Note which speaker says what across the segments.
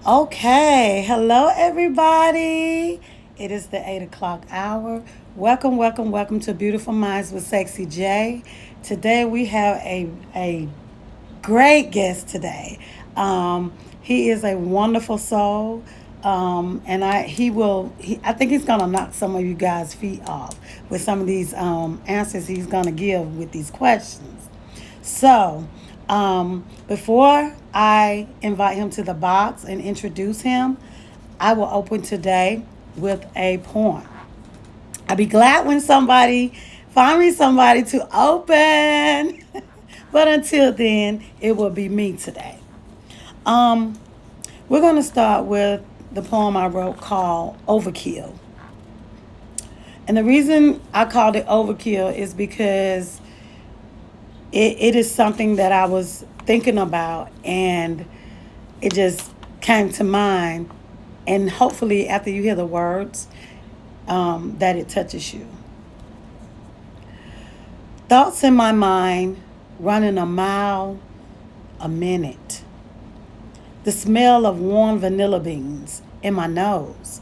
Speaker 1: Okay, hello everybody. It is the 8 o'clock hour. Welcome, welcome, welcome to Beautiful Minds with Sexy J. Today we have a great guest today. He is a wonderful soul, and I think he's gonna knock some of you guys' feet off with some of these answers he's gonna give with these questions. So, before I invite him to the box and introduce him, I will open today with a poem. I'll be glad when somebody find me somebody to open. But until then, it will be me today. Um, we're going to start with the poem I wrote called Overkill. And the reason I called it Overkill is because it is something that I was thinking about and it just came to mind. And hopefully, after you hear the words, that it touches you. Thoughts in my mind running a mile a minute. The smell of warm vanilla beans in my nose.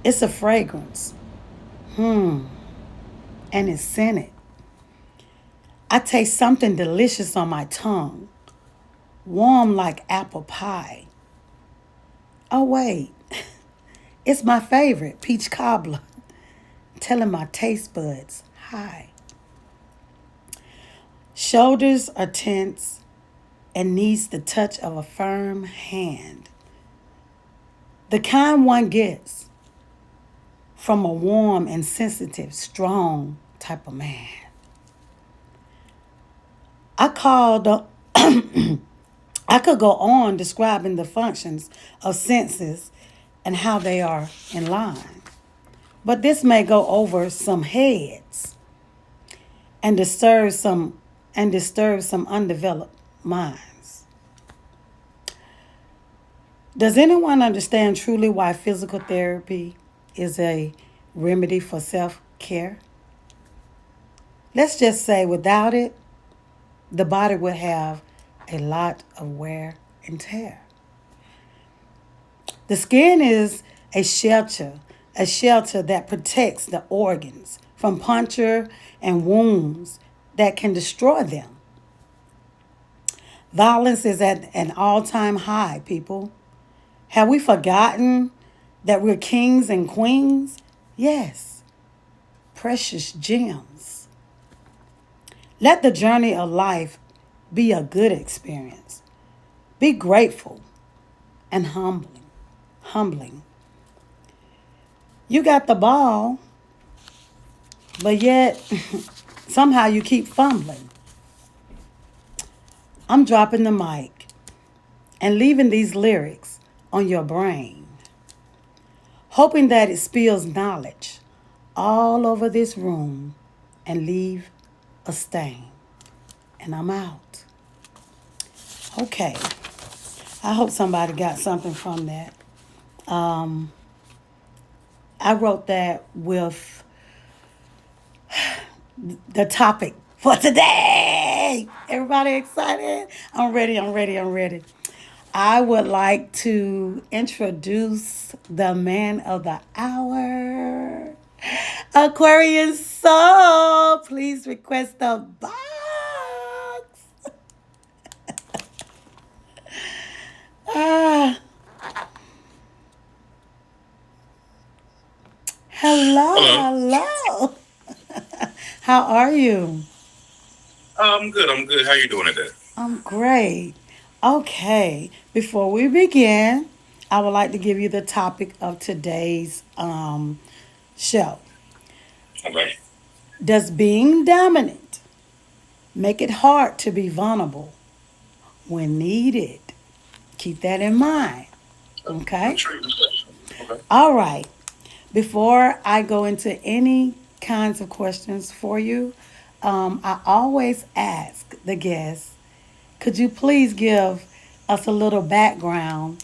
Speaker 1: It's a fragrance. Hmm. And it's scented. I taste something delicious on my tongue, warm like apple pie. Oh, wait. It's my favorite, peach cobbler, telling my taste buds hi. Shoulders are tense and needs the touch of a firm hand. The kind one gets from a warm and sensitive, strong type of man. I called I could go on describing the functions of senses and how they are in line. But this may go over some heads and disturb some undeveloped minds. Does anyone understand truly why physical therapy is a remedy for self-care? Let's just say without it, the body would have a lot of wear and tear. The skin is a shelter that protects the organs from puncture and wounds that can destroy them. Violence is at an all-time high, people. Have we forgotten that we're kings and queens? Yes, precious gems. Let the journey of life be a good experience. Be grateful and humbling. Humbling. You got the ball, but yet somehow you keep fumbling. I'm dropping the mic and leaving these lyrics on your brain, hoping that it spills knowledge all over this room and leave a stain. And I'm out. Okay. I hope somebody got something from that. Um, I wrote that with the topic for today. Everybody excited? I'm ready, I'm ready, I'm ready. I would like to introduce the man of the hour, Aquarian Soul. Please request a box. Ah, hello,
Speaker 2: Hello.
Speaker 1: hello. How are you?
Speaker 2: I'm good. I'm good. How you doing today?
Speaker 1: I'm great. Okay, before we begin, I would like to give you the topic of today's show.
Speaker 2: Okay.
Speaker 1: Does being dominant make it hard to be vulnerable when needed? Keep that in mind. Okay?
Speaker 2: Intriguing question. Okay.
Speaker 1: All right. Before I go into any kinds of questions for you, I always ask the guests, could you please give us a little background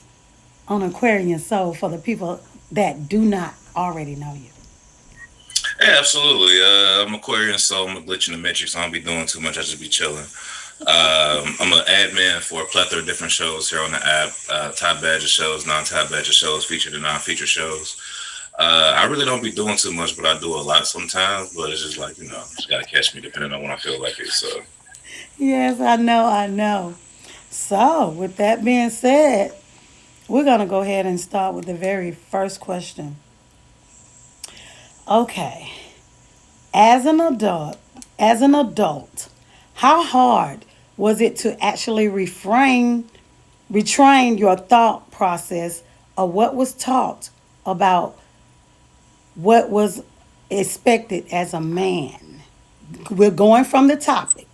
Speaker 1: on Aquarian Soul for the people that do not already know you?
Speaker 2: Yeah, absolutely. I'm AquarianSoul. I'm a glitch in the matrix. I don't be doing too much. I just be chilling. I'm an admin for a plethora of different shows here on the app. Top Badger shows, non-top Badger shows, featured and non-feature shows. I really don't be doing too much, but I do a lot sometimes. But it's just like just gotta catch me depending on when I feel like it. So
Speaker 1: Yes, I know, I know. So, with that being said, we're going to go ahead and start with the very first question. Okay. As an adult, how hard was it to actually retrain your thought process of what was taught about what was expected as a man? We're going from the topic.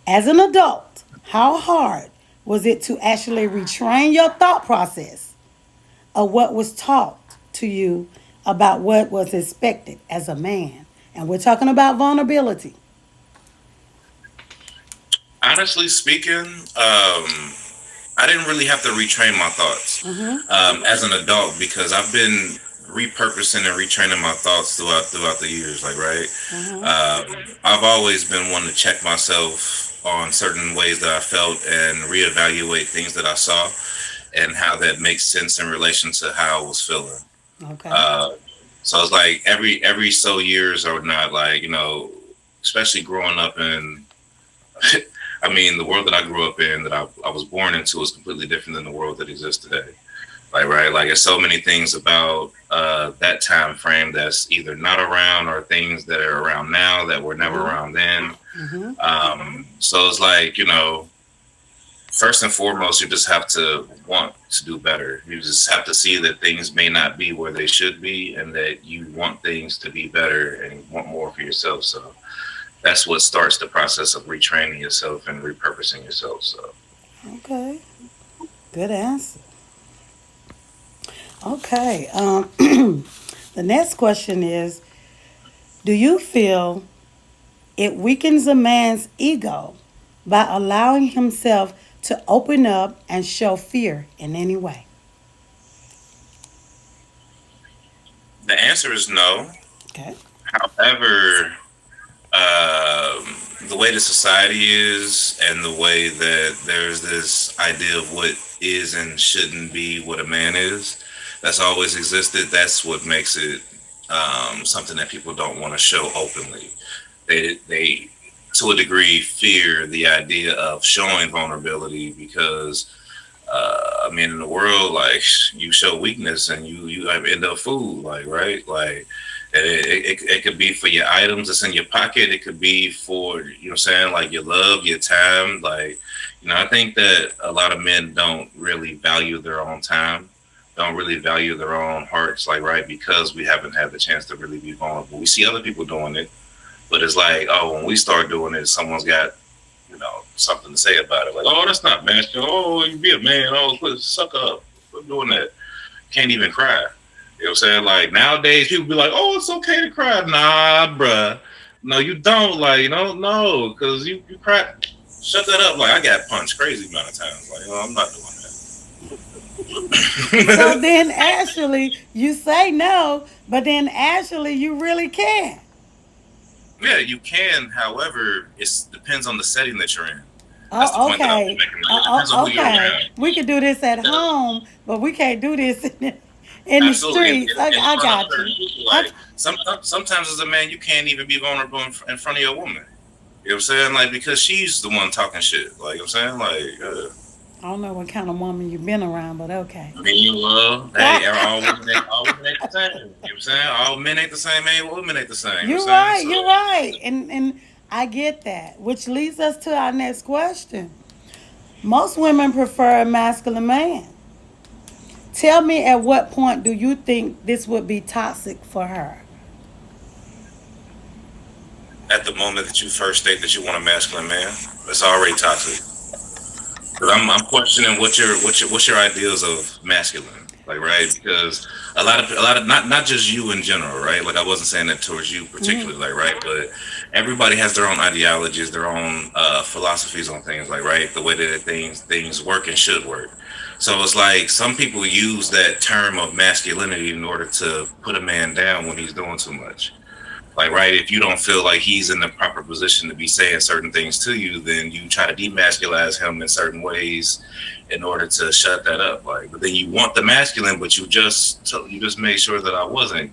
Speaker 1: As an adult, how hard was it to actually retrain your thought process of what was taught to you about what was expected as a man? And we're talking about vulnerability.
Speaker 2: honestly speaking, I didn't really have to retrain my thoughts
Speaker 1: Mm-hmm.
Speaker 2: as an adult because I've been repurposing and retraining my thoughts throughout the years. Like right,
Speaker 1: Mm-hmm.
Speaker 2: I've always been one to check myself on certain ways that I felt and reevaluate things that I saw and how that makes sense in relation to how I was feeling.
Speaker 1: Okay.
Speaker 2: Uh, so it's like every so years or not, like especially growing up in I mean, the world that I grew up in, that I was born into, is completely different than the world that exists today. Like, right? Like, there's so many things about that time frame that's either not around or things that are around now that were never
Speaker 1: Mm-hmm.
Speaker 2: around then.
Speaker 1: Mm-hmm.
Speaker 2: So it's like, first and foremost, you just have to want to do better. You just have to see that things may not be where they should be and that you want things to be better and you want more for yourself. So that's what starts the process of retraining yourself and repurposing yourself. So
Speaker 1: Okay. Good answer. Okay. The next question is, do you feel it weakens a man's ego by allowing himself to open up and show fear in any way?
Speaker 2: the answer is no.
Speaker 1: Okay.
Speaker 2: However, the way the society is and the way that there's this idea of what is and shouldn't be what a man is, that's always existed. That's what makes it something that people don't want to show openly. They to a degree fear the idea of showing vulnerability because I mean, in the world, like you show weakness and you end up food, like right, like it could be for your items that's in your pocket. It could be for what I'm saying, like your love, your time. Like I think that a lot of men don't really value their own time, don't really value their own hearts, like right, because we haven't had the chance to really be vulnerable. We see other people doing it, but it's like, oh, when we start doing it, someone's got something to say about it. Like, oh, that's not masculine. Oh, you be a man. Oh, quit, suck up. Quit doing that. Can't even cry. You know what I'm saying? Like nowadays, people be like, oh, it's okay to cry. Nah, bruh. No, you don't. Like, no, because you cry. Shut that up. Like, I got punched crazy amount of times. Like, I'm not doing
Speaker 1: So
Speaker 2: that.
Speaker 1: then, actually, you say no, but then actually, you really can.
Speaker 2: Yeah, you can. However, it depends on the setting that you're in. That's the
Speaker 1: Oh,
Speaker 2: point that I was
Speaker 1: okay.
Speaker 2: making. Like, it depends on who you're
Speaker 1: Okay.
Speaker 2: around.
Speaker 1: We could do this at
Speaker 2: Yeah,
Speaker 1: home, but we can't do this in the
Speaker 2: absolutely,
Speaker 1: streets.
Speaker 2: in
Speaker 1: I
Speaker 2: front of
Speaker 1: got
Speaker 2: certain
Speaker 1: you.
Speaker 2: people.
Speaker 1: I,
Speaker 2: Like sometimes as a man, you can't even be vulnerable in front of your woman. You know what I'm saying? Like because she's the one talking shit. Like I'm saying, like
Speaker 1: I don't know what kind of woman you've been around, but okay.
Speaker 2: I mean, well, hey, all women ain't the same. You know what I'm saying? All men ain't the same. All women ain't the same. You know
Speaker 1: You're
Speaker 2: what I'm saying?
Speaker 1: right.
Speaker 2: So
Speaker 1: You're right. And I get that, which leads us to our next question. Most women prefer a masculine man. Tell me, at what point do you think this would be toxic for her?
Speaker 2: at the moment that you first state that you want a masculine man, it's already toxic. 'Cause I'm questioning what's your ideals of masculine, like right? Because a lot of not just you in general, right? Like I wasn't saying that towards you
Speaker 1: Hmm.
Speaker 2: particularly, like right, but everybody has their own ideologies, their own philosophies on things, like right, the way that things work and should work. So it's like some people use that term of masculinity in order to put a man down when he's doing too much. Like, right, if you don't feel like he's in the proper position to be saying certain things to you, then you try to demasculize him in certain ways in order to shut that up. Like, but then you want the masculine, but you just made sure that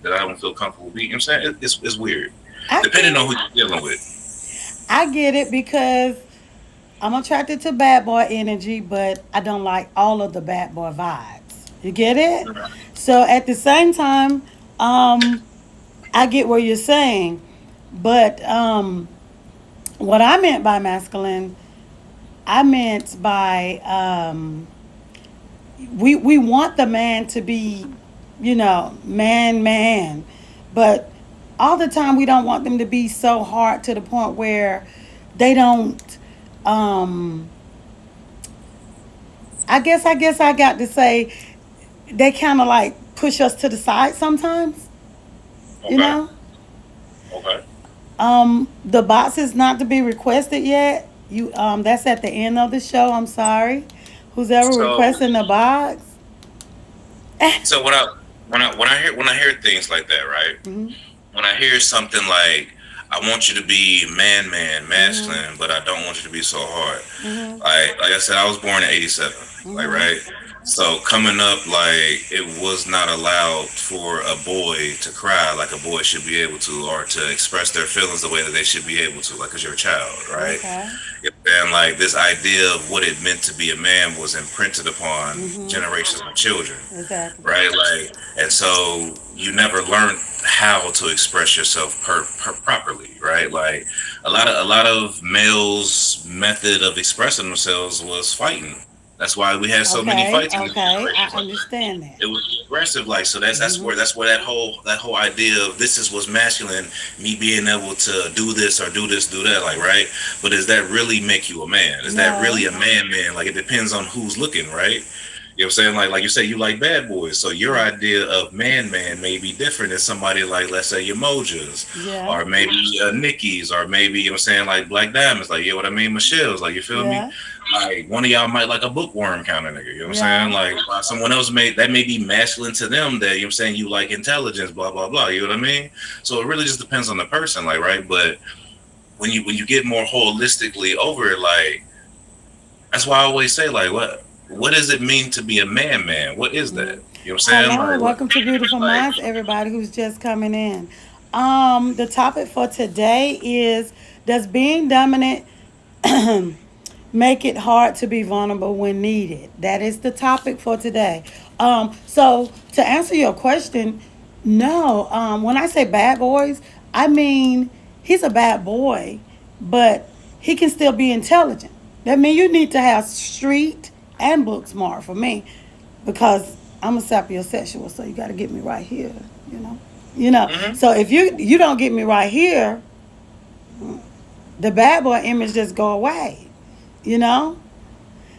Speaker 2: that I don't feel comfortable being. You know what I'm saying it's weird,
Speaker 1: I
Speaker 2: depending
Speaker 1: get
Speaker 2: on who
Speaker 1: it.
Speaker 2: you're dealing with.
Speaker 1: I get it because I'm attracted to bad boy energy, but I don't like all of the bad boy vibes. You get it? So at the same time, um, I get what you're saying, but what I meant by masculine, I meant by we want the man to be, man, but all the time we don't want them to be so hard to the point where they don't. Um, I guess I got to say they kind of like push us to the side sometimes. You
Speaker 2: Okay.
Speaker 1: know,
Speaker 2: Okay.
Speaker 1: the box is not to be requested yet. That's at the end of the show. I'm sorry, who's ever
Speaker 2: So
Speaker 1: requesting the box.
Speaker 2: so when I hear things like that, right?
Speaker 1: Mhm.
Speaker 2: When I hear something like, I want you to be
Speaker 1: Mhm.
Speaker 2: masculine, but I don't want you to be so hard.
Speaker 1: Mhm.
Speaker 2: Like I said, I was born in '87. Like,
Speaker 1: Mhm.
Speaker 2: right. So coming up, like, it was not allowed for a boy to cry like a boy should be able to, or to express their feelings the way that they should be able to, like, because you're a child, right?
Speaker 1: Okay.
Speaker 2: And like this idea of what it meant to be a man was imprinted upon
Speaker 1: Mhm.
Speaker 2: generations of children,
Speaker 1: Exactly.
Speaker 2: right? Like, and so you never learned how to express yourself properly, right? Like, a lot of males' method of expressing themselves was fighting. That's why we had so many
Speaker 1: Okay.
Speaker 2: fights in the
Speaker 1: Okay. I
Speaker 2: generations. Like,
Speaker 1: understand that.
Speaker 2: it was aggressive. Like, so
Speaker 1: Mhm.
Speaker 2: that's where that whole idea of this is what's masculine, me being able to do this or do this, do that, like, right? But does that really make you a man? Is that really
Speaker 1: No.
Speaker 2: a man? Like, it depends on who's looking, right? You know what I'm saying? Like you say, you like bad boys. So your idea of man may be different than somebody like, let's say, your Mojas,
Speaker 1: Yeah.
Speaker 2: or maybe Nickies, or maybe, you know what I'm saying, like Black Diamonds, like, yeah, what I mean, Michelle's, like, you feel me?
Speaker 1: Yeah.
Speaker 2: Like, one of y'all might like a bookworm kind of nigga, you know what I'm saying?
Speaker 1: Yeah.
Speaker 2: Like, someone else may be masculine to them, that, you know what I'm saying, you like intelligence, blah, blah, blah, you know what I mean? So it really just depends on the person, like, right? But when you get more holistically over it, like, that's why I always say, like, what does it mean to be a man? What is that?
Speaker 1: Mhm.
Speaker 2: You know what I'm saying?
Speaker 1: Hello, welcome to Beautiful
Speaker 2: Like
Speaker 1: Minds, everybody who's just coming in. The topic for today is, does being dominant make it hard to be vulnerable when needed? That is the topic for today. So to answer your question, no. When I say bad boys, I mean he's a bad boy, but he can still be intelligent. That means you need to have street and book smart for me, because I'm a sapiosexual, so you got to get me right here. You know,
Speaker 2: mhm.
Speaker 1: So if you don't get me right here, the bad boy image just go away. You know,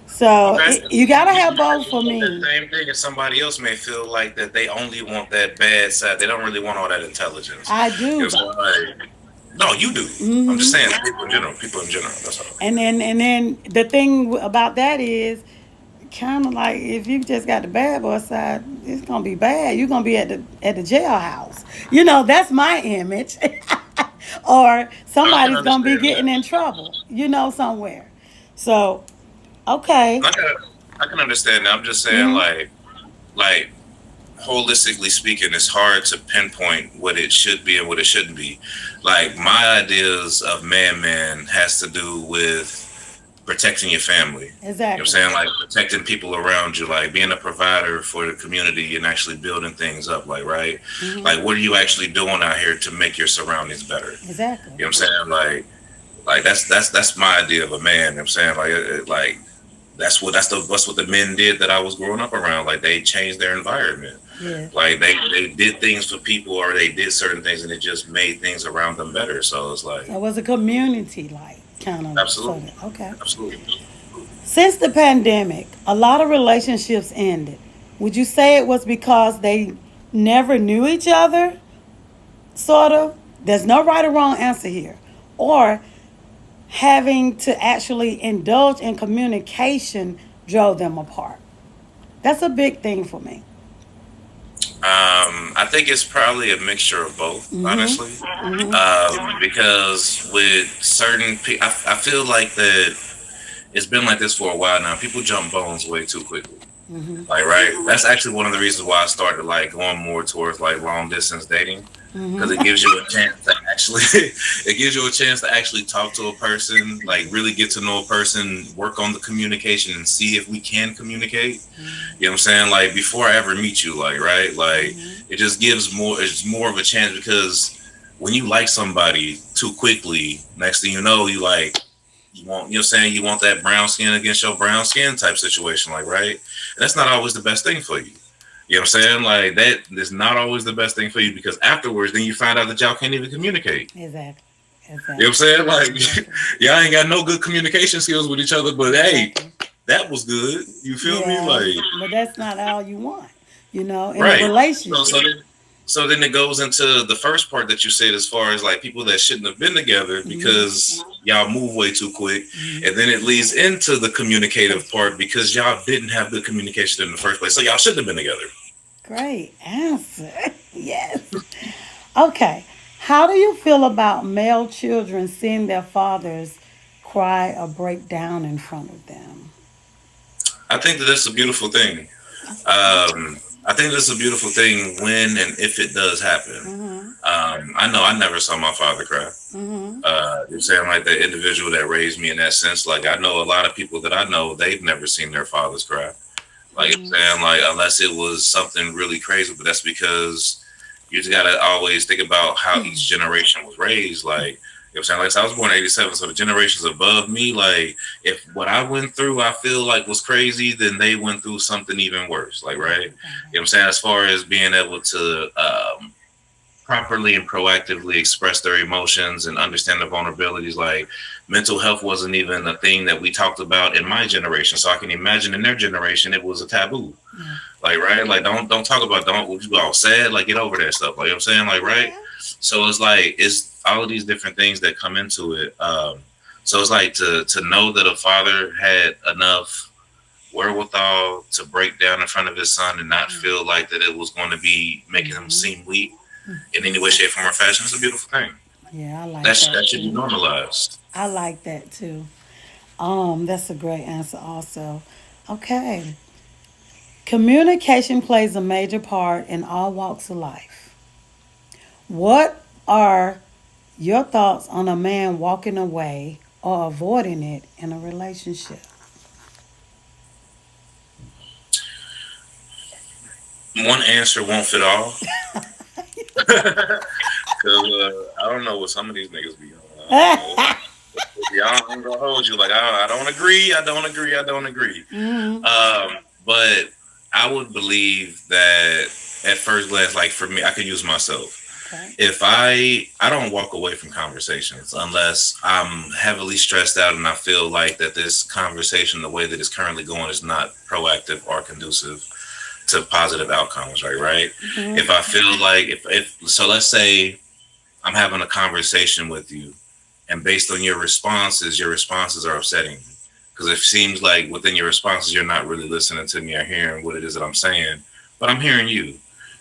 Speaker 1: so
Speaker 2: Okay.
Speaker 1: you got to have
Speaker 2: You might
Speaker 1: both for
Speaker 2: want that
Speaker 1: me.
Speaker 2: same thing, and somebody else may feel like that they only want that bad side. They don't really want all that intelligence.
Speaker 1: I do.
Speaker 2: You know what I'm saying? Like, no, you do. I'm just
Speaker 1: Hmm.
Speaker 2: saying, people in general. People in general. That's all.
Speaker 1: And then the thing about that is, kind of like, if you just got the bad boy side, it's gonna be bad. You're gonna be at the jailhouse. That's my image. Or
Speaker 2: I can
Speaker 1: somebody's gonna be
Speaker 2: understand
Speaker 1: getting
Speaker 2: that.
Speaker 1: in trouble, somewhere. So, okay.
Speaker 2: I can, I can understand that. I'm just saying,
Speaker 1: Hmm.
Speaker 2: like holistically speaking, it's hard to pinpoint what it should be and what it shouldn't be. Like, my ideas of man has to do with protecting your family. You know what I'm
Speaker 1: Exactly.
Speaker 2: saying? Like, protecting people around you, like being a provider for the community and actually building things up, like, right?
Speaker 1: Hmm.
Speaker 2: Like, what are you actually doing out here to make your surroundings better?
Speaker 1: Exactly.
Speaker 2: You know what I'm saying? Like that's my idea of a man. You know what I'm saying? Like that's what the men did that I was growing up around. Like, they changed their environment.
Speaker 1: Yeah.
Speaker 2: Like, they did things for people, or they did certain things, and it just made things around them better. So it's like,
Speaker 1: So it was a community, like, kind of, sort
Speaker 2: absolutely,
Speaker 1: of. Okay.
Speaker 2: absolutely.
Speaker 1: Since the pandemic, a lot of relationships ended. Would you say it was because they never knew each other? Sort of. There's no right or wrong answer here. Or having to actually indulge in communication drove them apart. That's a big thing for me.
Speaker 2: I think it's probably a mixture of both,
Speaker 1: Mm-hmm.
Speaker 2: honestly.
Speaker 1: Mm-hmm.
Speaker 2: Because with certain people, I feel like that it's been like this for a while now. People jump bones way too quickly.
Speaker 1: Mm-hmm.
Speaker 2: Like, right? That's actually one of the reasons why I started like going more towards like long distance dating, because it
Speaker 1: Mm-hmm.
Speaker 2: gives you a chance to actually, it gives you a chance to actually talk to a person, like really get to know a person, work on the communication, and see if we can communicate. You know what I'm saying? Like before I ever meet you, like right, like
Speaker 1: Mm-hmm.
Speaker 2: it just gives more. It's more of a chance because when you like somebody too quickly, next thing you know, you like you want, you know what I'm saying, you want that brown skin against your brown skin type situation, like right. And that's not always the best thing for you. You know what I'm saying? Like that is not always the best thing for you because afterwards, then you find out that y'all can't even communicate.
Speaker 1: Exactly.
Speaker 2: You know what
Speaker 1: Exactly.
Speaker 2: I'm saying? Like
Speaker 1: Exactly.
Speaker 2: y'all ain't got no good communication skills with each other, but hey,
Speaker 1: Exactly.
Speaker 2: that was good. You feel me?
Speaker 1: Yeah,
Speaker 2: Like
Speaker 1: but that's not all you want, in a
Speaker 2: right. So
Speaker 1: relationship.
Speaker 2: then, so then it goes into the first part that you said as far as like people that shouldn't have been together
Speaker 1: Mm-hmm.
Speaker 2: because y'all move way too quick.
Speaker 1: Mm-hmm.
Speaker 2: And then it leads into the communicative part because y'all didn't have good communication in the first place. So y'all shouldn't have been together.
Speaker 1: Great answer. Yes. Okay. How do you feel about male children seeing their fathers cry or break down in front of them?
Speaker 2: I think that that's a beautiful thing. I think that's a beautiful thing when and if it does happen.
Speaker 1: Mm-hmm.
Speaker 2: I know I never saw my father cry.
Speaker 1: Mm-hmm.
Speaker 2: You're saying like the individual that raised me in that sense. Like I know a lot of people that I know they've never seen their fathers cry. Like I'm
Speaker 1: Mm-hmm.
Speaker 2: saying, like unless it was something really crazy, but that's because you just gotta always think about how each generation was raised. Like you know what I'm saying, like so I was born in '87, so the generations above me, like if what I went through, I feel like was crazy, then they went through something even worse. Like right, you know what I'm saying, as far as being able to properly and proactively express their emotions and understand the vulnerabilities. Like mental health wasn't even a thing that we talked about in my generation. So I can imagine in their generation it was a taboo.
Speaker 1: Yeah.
Speaker 2: Like right, like don't talk about don't you all sad, like get over that stuff. Like you know what I'm saying, like right.
Speaker 1: Yeah.
Speaker 2: So it's like it's all of these different things that come into it. So it's like to know that a father had enough wherewithal to break down in front of his son and not feel like that it was going to be making him
Speaker 1: Mm-hmm.
Speaker 2: seem weak in any way, shape, form, or fashion. It's a beautiful thing.
Speaker 1: Yeah, I like that
Speaker 2: That should be
Speaker 1: too.
Speaker 2: normalized.
Speaker 1: I like that too. That's a great answer also. Okay. Communication plays a major part in all walks of life. What are your thoughts on a man walking away or avoiding it in a relationship?
Speaker 2: One answer won't fit all. Cause I don't know what some of these niggas be on. Y'all ain't gonna hold you. Like I don't agree. I don't agree. I don't agree.
Speaker 1: Mm-hmm.
Speaker 2: But I would believe that at first glance, like for me, I could use myself.
Speaker 1: Okay.
Speaker 2: If I don't walk away from conversations unless I'm heavily stressed out and I feel like that this conversation, the way that it's currently going, is not proactive or conducive to positive outcomes. Right.
Speaker 1: Mm-hmm.
Speaker 2: If I feel like if so, let's say I'm having a conversation with you, and based on your responses are upsetting me because it seems like within your responses you're not really listening to me or hearing what it is that I'm saying, but I'm hearing you,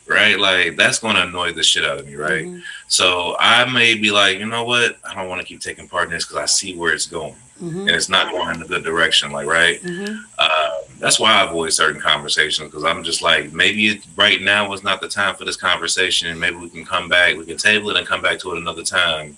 Speaker 2: right? Like that's going to annoy the shit out of me, right?
Speaker 1: Mm-hmm.
Speaker 2: So I may be like, you know what, I don't want to keep taking part in this because I see where it's going
Speaker 1: Mm-hmm.
Speaker 2: and it's not going in a good direction, like right.
Speaker 1: Mm-hmm.
Speaker 2: That's why I avoid certain conversations because I'm just like maybe right now is not the time for this conversation, and maybe we can come back, we can table it and come back to it another time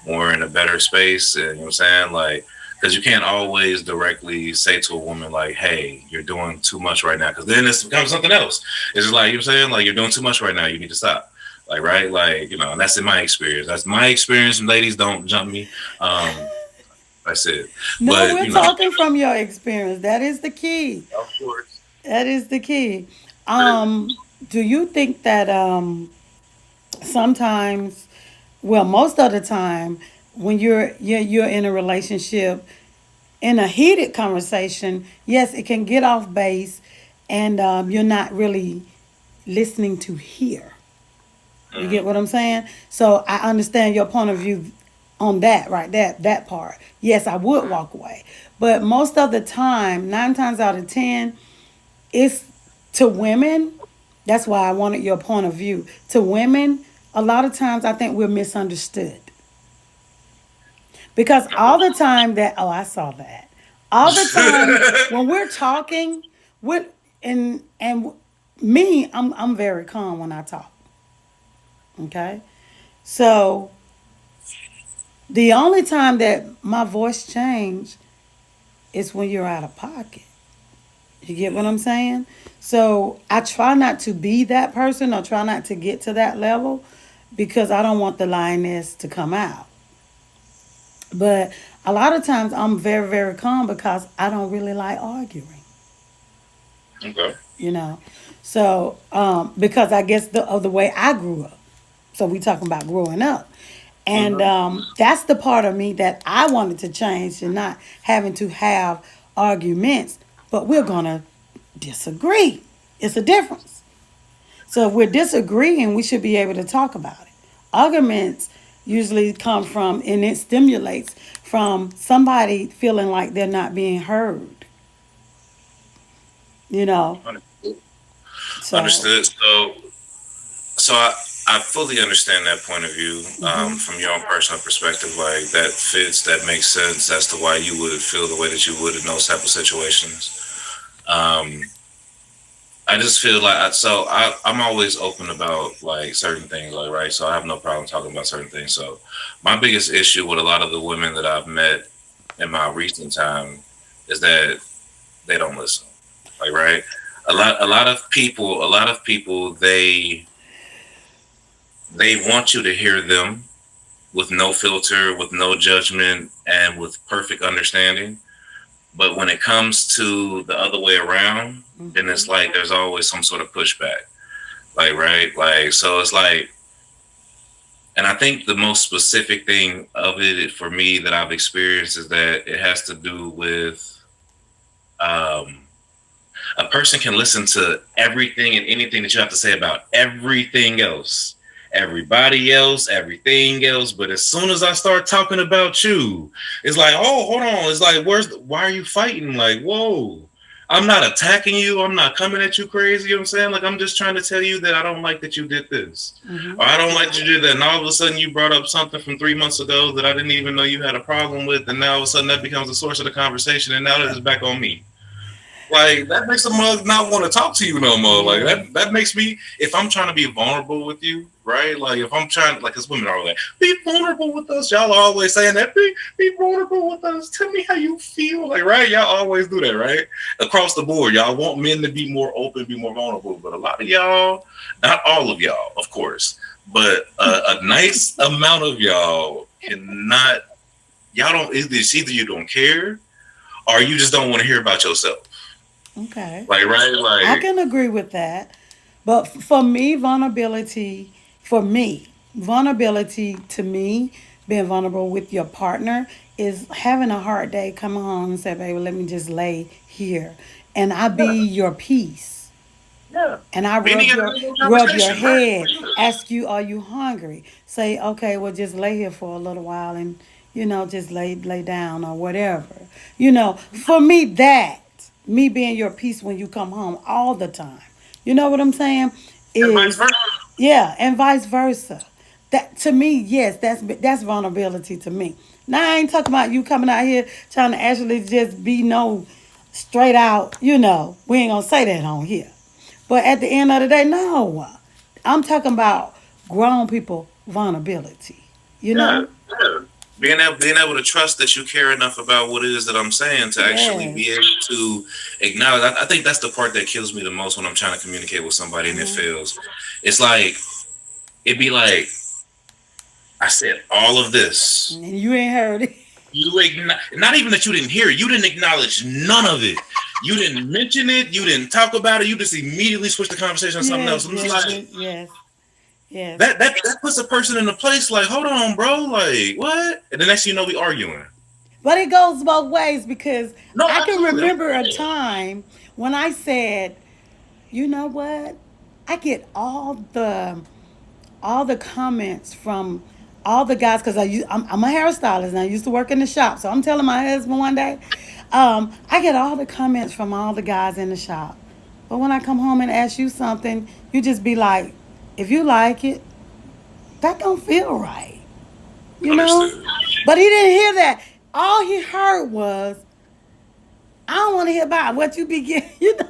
Speaker 2: or in a better space. And you know what I'm saying? Like, because you can't always directly say to a woman, like, hey, you're doing too much right now. Because then it becomes something else. It's just like, you know what I'm saying? Like, you're doing too much right now. You need to stop. Like, right? Like, you know, and that's in my experience. That's my experience. And ladies, don't jump me. That's it.
Speaker 1: No,
Speaker 2: But,
Speaker 1: we're
Speaker 2: you know,
Speaker 1: talking from your experience. That is the key.
Speaker 2: of course.
Speaker 1: That is the key. Um, do you think that sometimes, well, most of the time, when you're in a relationship, in a heated conversation, yes, it can get off base, and you're not really listening to hear. You get
Speaker 2: Mm,
Speaker 1: what I'm saying? So I understand your point of view on that, right? That part. Yes, I would walk away, but most of the time, 9 times out of 10, it's to women. That's why I wanted your point of view. To women, a lot of times I think we're misunderstood. Because all the time that, oh, I saw that. All the time when we're talking, with and me, I'm very calm when I talk. Okay? So the only time that my voice change is when you're out of pocket. You get what I'm saying? So I try not to be that person or try not to get to that level because I don't want the lioness to come out. But a lot of times I'm very, very calm because I don't really like arguing,
Speaker 2: Okay.
Speaker 1: you know. So because I guess of the way I grew up. So we talking about growing up. And
Speaker 2: Hmm.
Speaker 1: that's the part of me that I wanted to change and not having to have arguments, but we're going to disagree. It's a difference. So if we're disagreeing, we should be able to talk about it. Arguments usually come from, and it stimulates from somebody feeling like they're not being heard, you know. So,
Speaker 2: Understood. So I fully understand that point of view from your own personal perspective. Like that fits, that makes sense as to why you would feel the way that you would in those type of situations. Um, I just feel like I'm always open about like certain things, like right. So I have no problem talking about certain things. So my biggest issue with a lot of the women that I've met in my recent time is that they don't listen. Like right, a lot of people they want you to hear them with no filter, with no judgment, and with perfect understanding. But when it comes to the other way around, then it's like there's always some sort of pushback. Like, right? Like, so it's like, and I think the most specific thing of it for me that I've experienced is that it has to do with um, a person can listen to everything and anything that you have to say about everything else, everybody else, everything else. But as soon as I start talking about you, it's like, oh, hold on. It's like, why are you fighting? Like, whoa. I'm not attacking you. I'm not coming at you crazy. You know what I'm saying? Like, I'm just trying to tell you that I don't like that you did this. Or I don't like that you did that. And all of a sudden, you brought up something from 3 months ago that I didn't even know you had a problem with. And now all of a sudden, that becomes the source of the conversation. And now that it's back on me. Like that makes a mug not want to talk to you no more. Like
Speaker 1: yeah.
Speaker 2: that makes me if I'm trying to be vulnerable with you, right? Like if I'm trying like because women are like, be vulnerable with us. Y'all are always saying that. Be vulnerable with us. Tell me how you feel. Like, right? Y'all always do that, right? Across the board. Y'all want men to be more open, be more vulnerable. But a lot of y'all, not all of y'all, of course, but a nice amount of y'all cannot y'all don't it's either you don't care or you just don't want to hear about yourself.
Speaker 1: Okay.
Speaker 2: Like, right?
Speaker 1: I
Speaker 2: Like,
Speaker 1: can agree with that. But for me, vulnerability to me, being vulnerable with your partner is having a hard day, come home and say, baby, let me just lay here. And I
Speaker 2: yeah,
Speaker 1: be your peace.
Speaker 2: yeah.
Speaker 1: And I
Speaker 2: Being together in a
Speaker 1: rub your
Speaker 2: conversation, right?
Speaker 1: head, ask you, are you hungry? Say, okay, well just lay here for a little while and just lay down or whatever. For me that me being your peace when you come home all the time. You know what I'm saying?
Speaker 2: And vice
Speaker 1: Is
Speaker 2: versa.
Speaker 1: yeah, and vice versa. That to me, yes, that's vulnerability to me. Now I ain't talking about you coming out here trying to actually just be no straight out. We ain't gonna say that on here. But at the end of the day, no. I'm talking about grown people vulnerability. You
Speaker 2: Yeah,
Speaker 1: know?
Speaker 2: yeah. Being able to trust that you care enough about what it is that I'm saying to actually be
Speaker 1: Yes.
Speaker 2: able to acknowledge. I think that's the part that kills me the most when I'm trying to communicate with somebody and it fails. It's like it'd be like I said all of this.
Speaker 1: And you ain't heard it.
Speaker 2: Not even that you didn't hear it. You didn't acknowledge none of it. You didn't mention it. You didn't talk about it. You just immediately switched the conversation to something
Speaker 1: Yes,
Speaker 2: else. I'm just
Speaker 1: yes,
Speaker 2: like
Speaker 1: yes, yes, yes.
Speaker 2: that puts a person in a place like, hold on, bro, like what? And the next thing you know, we arguing.
Speaker 1: But it goes both ways because
Speaker 2: No,
Speaker 1: I can
Speaker 2: absolutely. I'm
Speaker 1: remember a
Speaker 2: saying.
Speaker 1: time when I said, you know what? I get all the comments from all the guys because I'm a hairstylist and I used to work in the shop. So I'm telling my husband one day, I get all the comments from all the guys in the shop. But when I come home and ask you something, you just be like, if you like it, that don't feel right. You know?
Speaker 2: Understood.
Speaker 1: But he didn't hear that. All he heard was, I don't want to hear about what you be getting, you know?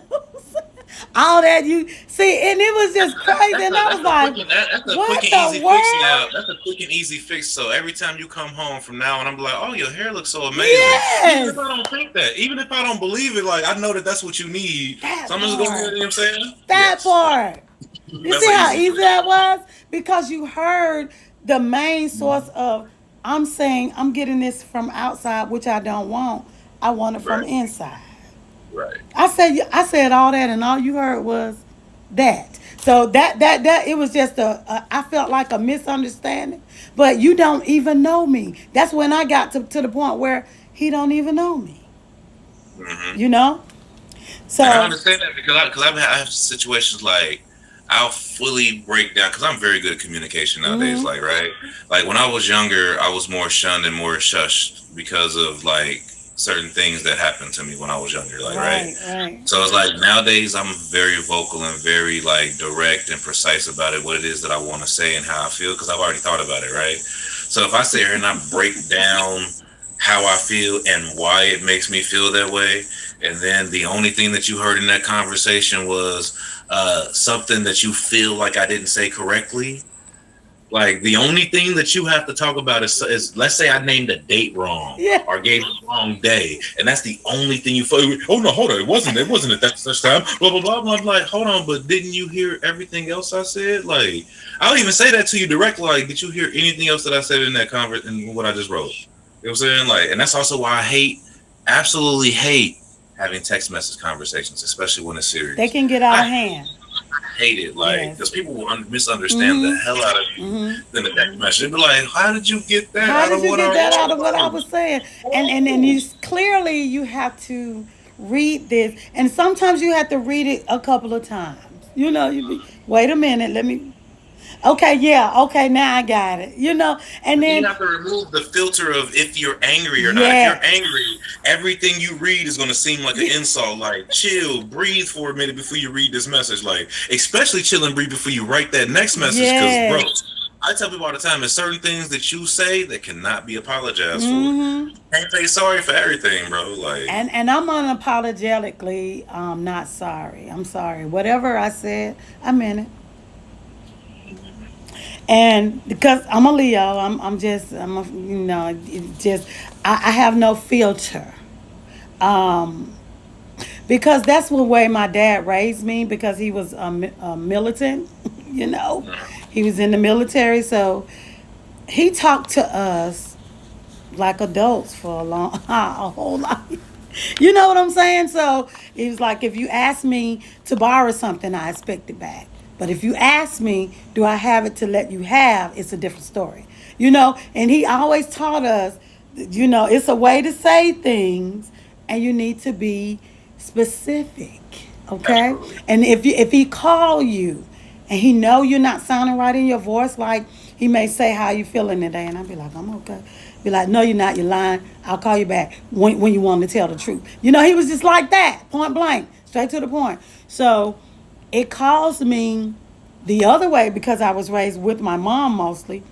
Speaker 1: All that you see, and it was just crazy. And I was like,
Speaker 2: That's a quick
Speaker 1: what
Speaker 2: and
Speaker 1: the
Speaker 2: easy fix now.
Speaker 1: world?
Speaker 2: That's a quick and easy fix. So every time you come home from now on, I'm like, oh, your hair looks so amazing. Even if
Speaker 1: Yes,
Speaker 2: I don't think that, even if I don't believe it, like I know that that's what you need.
Speaker 1: that
Speaker 2: So I'm just going to go ahead.
Speaker 1: part.
Speaker 2: You know what I'm saying?
Speaker 1: That
Speaker 2: Yes,
Speaker 1: part. You
Speaker 2: that's
Speaker 1: see
Speaker 2: an
Speaker 1: how
Speaker 2: easy
Speaker 1: easy
Speaker 2: fix.
Speaker 1: that was? Because you heard the main source of, I'm saying I'm getting this from outside, which I don't want. I want it from
Speaker 2: Right,
Speaker 1: inside.
Speaker 2: right.
Speaker 1: I said all that, and all you heard was that. So that it was just I felt like a misunderstanding. But you don't even know me. That's when I got to the point where he don't even know me.
Speaker 2: Hmm.
Speaker 1: You know.
Speaker 2: And I
Speaker 1: So.
Speaker 2: understand that because I have situations like I'll fully break down because I'm very good at communication nowadays.
Speaker 1: Mhm.
Speaker 2: Like, right, like when I was younger, I was more shunned and more shushed because of like certain things that happened to me when I was younger. Like, right.
Speaker 1: Right. Right.
Speaker 2: So it's like nowadays I'm very vocal and very like direct and precise about it, what it is that I want to say and how I feel because I've already thought about it, right? So if I sit here and I break down how I feel and why it makes me feel that way, and then the only thing that you heard in that conversation was something that you feel like I didn't say correctly. Like the only thing that you have to talk about is let's say I named a date wrong
Speaker 1: Yeah.
Speaker 2: or gave the wrong day, and that's the only thing you feel. Oh no, hold on, it wasn't at that such time. Blah blah blah. I'm like, hold on, but didn't you hear everything else I said? Like, I don't even say that to you directly. Like, did you hear anything else that I said in that in what I just wrote? You know what I'm saying? Like, and that's also why I hate, absolutely hate having text message conversations, especially when it's
Speaker 1: They
Speaker 2: serious.
Speaker 1: can get out of
Speaker 2: I
Speaker 1: hand.
Speaker 2: hate it, like,
Speaker 1: Yes.
Speaker 2: because people will misunderstand the
Speaker 1: Mhm.
Speaker 2: hell out of me
Speaker 1: Mhm.
Speaker 2: in the text message. They be like, "How did you get that
Speaker 1: How
Speaker 2: out
Speaker 1: did
Speaker 2: of
Speaker 1: you
Speaker 2: what I
Speaker 1: get that out of what I
Speaker 2: wrote?"
Speaker 1: was saying? And you clearly you have to read this, and sometimes you have to read it a couple of times. You know, you be, wait a minute, let me. Okay, yeah, okay, now I got it. You know, and
Speaker 2: But then you
Speaker 1: then
Speaker 2: have to remove the filter of if you're angry or not. If you're
Speaker 1: yes,
Speaker 2: angry, everything you read is going to seem like an
Speaker 1: yeah,
Speaker 2: insult. Like, chill, breathe for a minute before you read this message. Like, especially chill and breathe before you write that next message. Because, bro,
Speaker 1: yes,
Speaker 2: I tell people all the time, there's certain things that you say that cannot be apologized for.
Speaker 1: mm-hmm.
Speaker 2: Can't say sorry for everything, bro. Like,
Speaker 1: And I'm unapologetically not sorry. I'm sorry. Whatever I said, I meant it. And because I'm a Leo, it just I have no filter. Um, because that's the way my dad raised me. Because he was a militant, you know, he was in the military, so he talked to us like adults for a long, a whole life. You know what I'm saying? So it was like if you ask me to borrow something, I expect it back. But if you ask me, do I have it to let you have? It's a different story. You know, and he always taught us, it's a way to say things, and you need to be specific. Okay,
Speaker 2: absolutely.
Speaker 1: and if he call you, and he know you're not sounding right in your voice, like he may say, "How you feeling today?" And I'll be like, "I'm okay." Be like, "No, you're not. You're lying. I'll call you back when you want to tell the truth." You know, he was just like that, point blank, straight to the point. So it caused me the other way because I was raised with my mom mostly.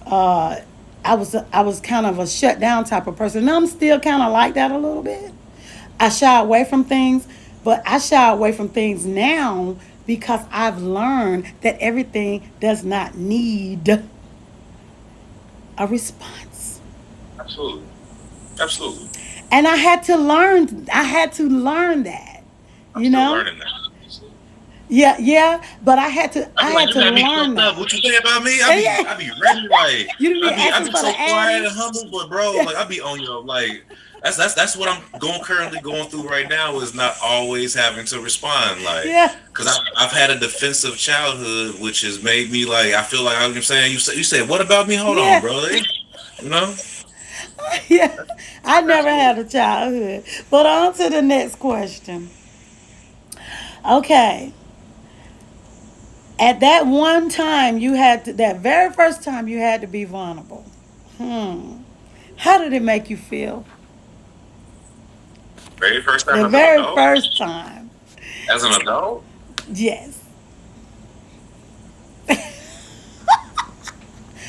Speaker 1: Uh, I was kind of a shut down type of person. And I'm still kind of like that a little bit. I shy away from things, but I shy away from things now because I've learned that everything does not need a response.
Speaker 2: Absolutely. Absolutely.
Speaker 1: And I had to learn that,
Speaker 2: I'm
Speaker 1: you
Speaker 2: still
Speaker 1: know?
Speaker 2: learning that. Honestly.
Speaker 1: Yeah, yeah, but I had to
Speaker 2: I
Speaker 1: I
Speaker 2: be like,
Speaker 1: had
Speaker 2: you
Speaker 1: to
Speaker 2: got me
Speaker 1: learn
Speaker 2: fucked up.
Speaker 1: that.
Speaker 2: What you think about me? I
Speaker 1: And
Speaker 2: be
Speaker 1: yeah,
Speaker 2: I be ready like
Speaker 1: you didn't be
Speaker 2: I
Speaker 1: asking
Speaker 2: be
Speaker 1: for
Speaker 2: so
Speaker 1: the
Speaker 2: quiet
Speaker 1: Addy.
Speaker 2: and humble, but bro, like I be on your like that's what I'm currently going through right now is not always having to respond like
Speaker 1: Yeah.
Speaker 2: because I've had a defensive childhood which has made me like I feel like I'm saying you said what about me? Hold on,
Speaker 1: Yeah.
Speaker 2: bro. You know?
Speaker 1: Yeah. I never
Speaker 2: Absolutely.
Speaker 1: had a childhood. But on to the next question. Okay. At that one time that very first time you had to be vulnerable. Hmm. How did it make you feel?
Speaker 2: Very first time
Speaker 1: The
Speaker 2: as an
Speaker 1: very
Speaker 2: adult.
Speaker 1: first time.
Speaker 2: As an adult,
Speaker 1: Yes.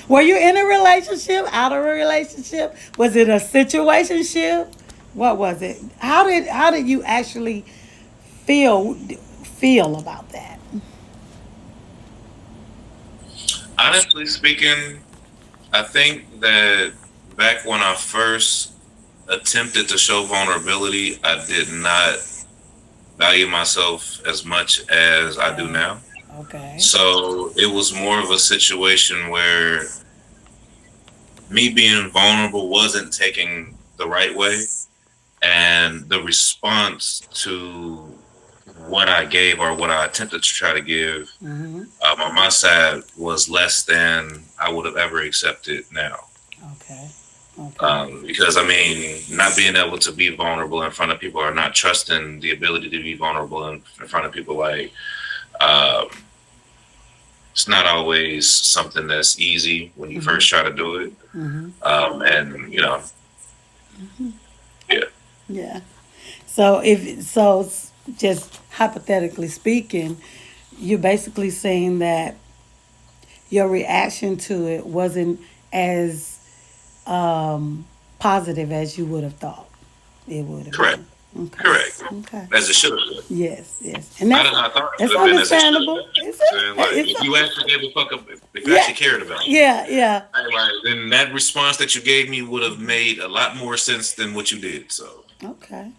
Speaker 1: Were you in a relationship? Out of a relationship? Was it a situationship? What was it? How did you actually feel feel about that?
Speaker 2: honestly speaking, I think that back when I first attempted to show vulnerability, I did not value myself as much as I do
Speaker 1: Okay.
Speaker 2: now.
Speaker 1: Okay.
Speaker 2: So it was more of a situation where me being vulnerable wasn't taken the right way, and the response to what I gave or what I attempted to try to give
Speaker 1: Mm-hmm.
Speaker 2: on my side was less than I would have ever accepted now.
Speaker 1: Okay. Okay.
Speaker 2: Because I mean, not being able to be vulnerable in front of people or not trusting the ability to be vulnerable in front of people, like um, it's not always something that's easy when you
Speaker 1: Mm-hmm.
Speaker 2: first try to do it.
Speaker 1: Mm-hmm.
Speaker 2: And you know, yeah.
Speaker 1: Yeah. Just hypothetically speaking, you're basically saying that your reaction to it wasn't as positive as you would have thought it would have
Speaker 2: Correct.
Speaker 1: been. Okay.
Speaker 2: Correct.
Speaker 1: Okay.
Speaker 2: As it should have been.
Speaker 1: Yes. Yes. And
Speaker 2: Not as I thought it
Speaker 1: that's
Speaker 2: should have been, as it should have
Speaker 1: understandable.
Speaker 2: been.
Speaker 1: It's
Speaker 2: You know what I'm saying? Like,
Speaker 1: it's
Speaker 2: if you actually gave a fuck up, if you
Speaker 1: yeah.
Speaker 2: actually cared about me,
Speaker 1: Yeah. Yeah.
Speaker 2: like, then that response that you gave me would have made a lot more sense than what you did. So,
Speaker 1: Okay.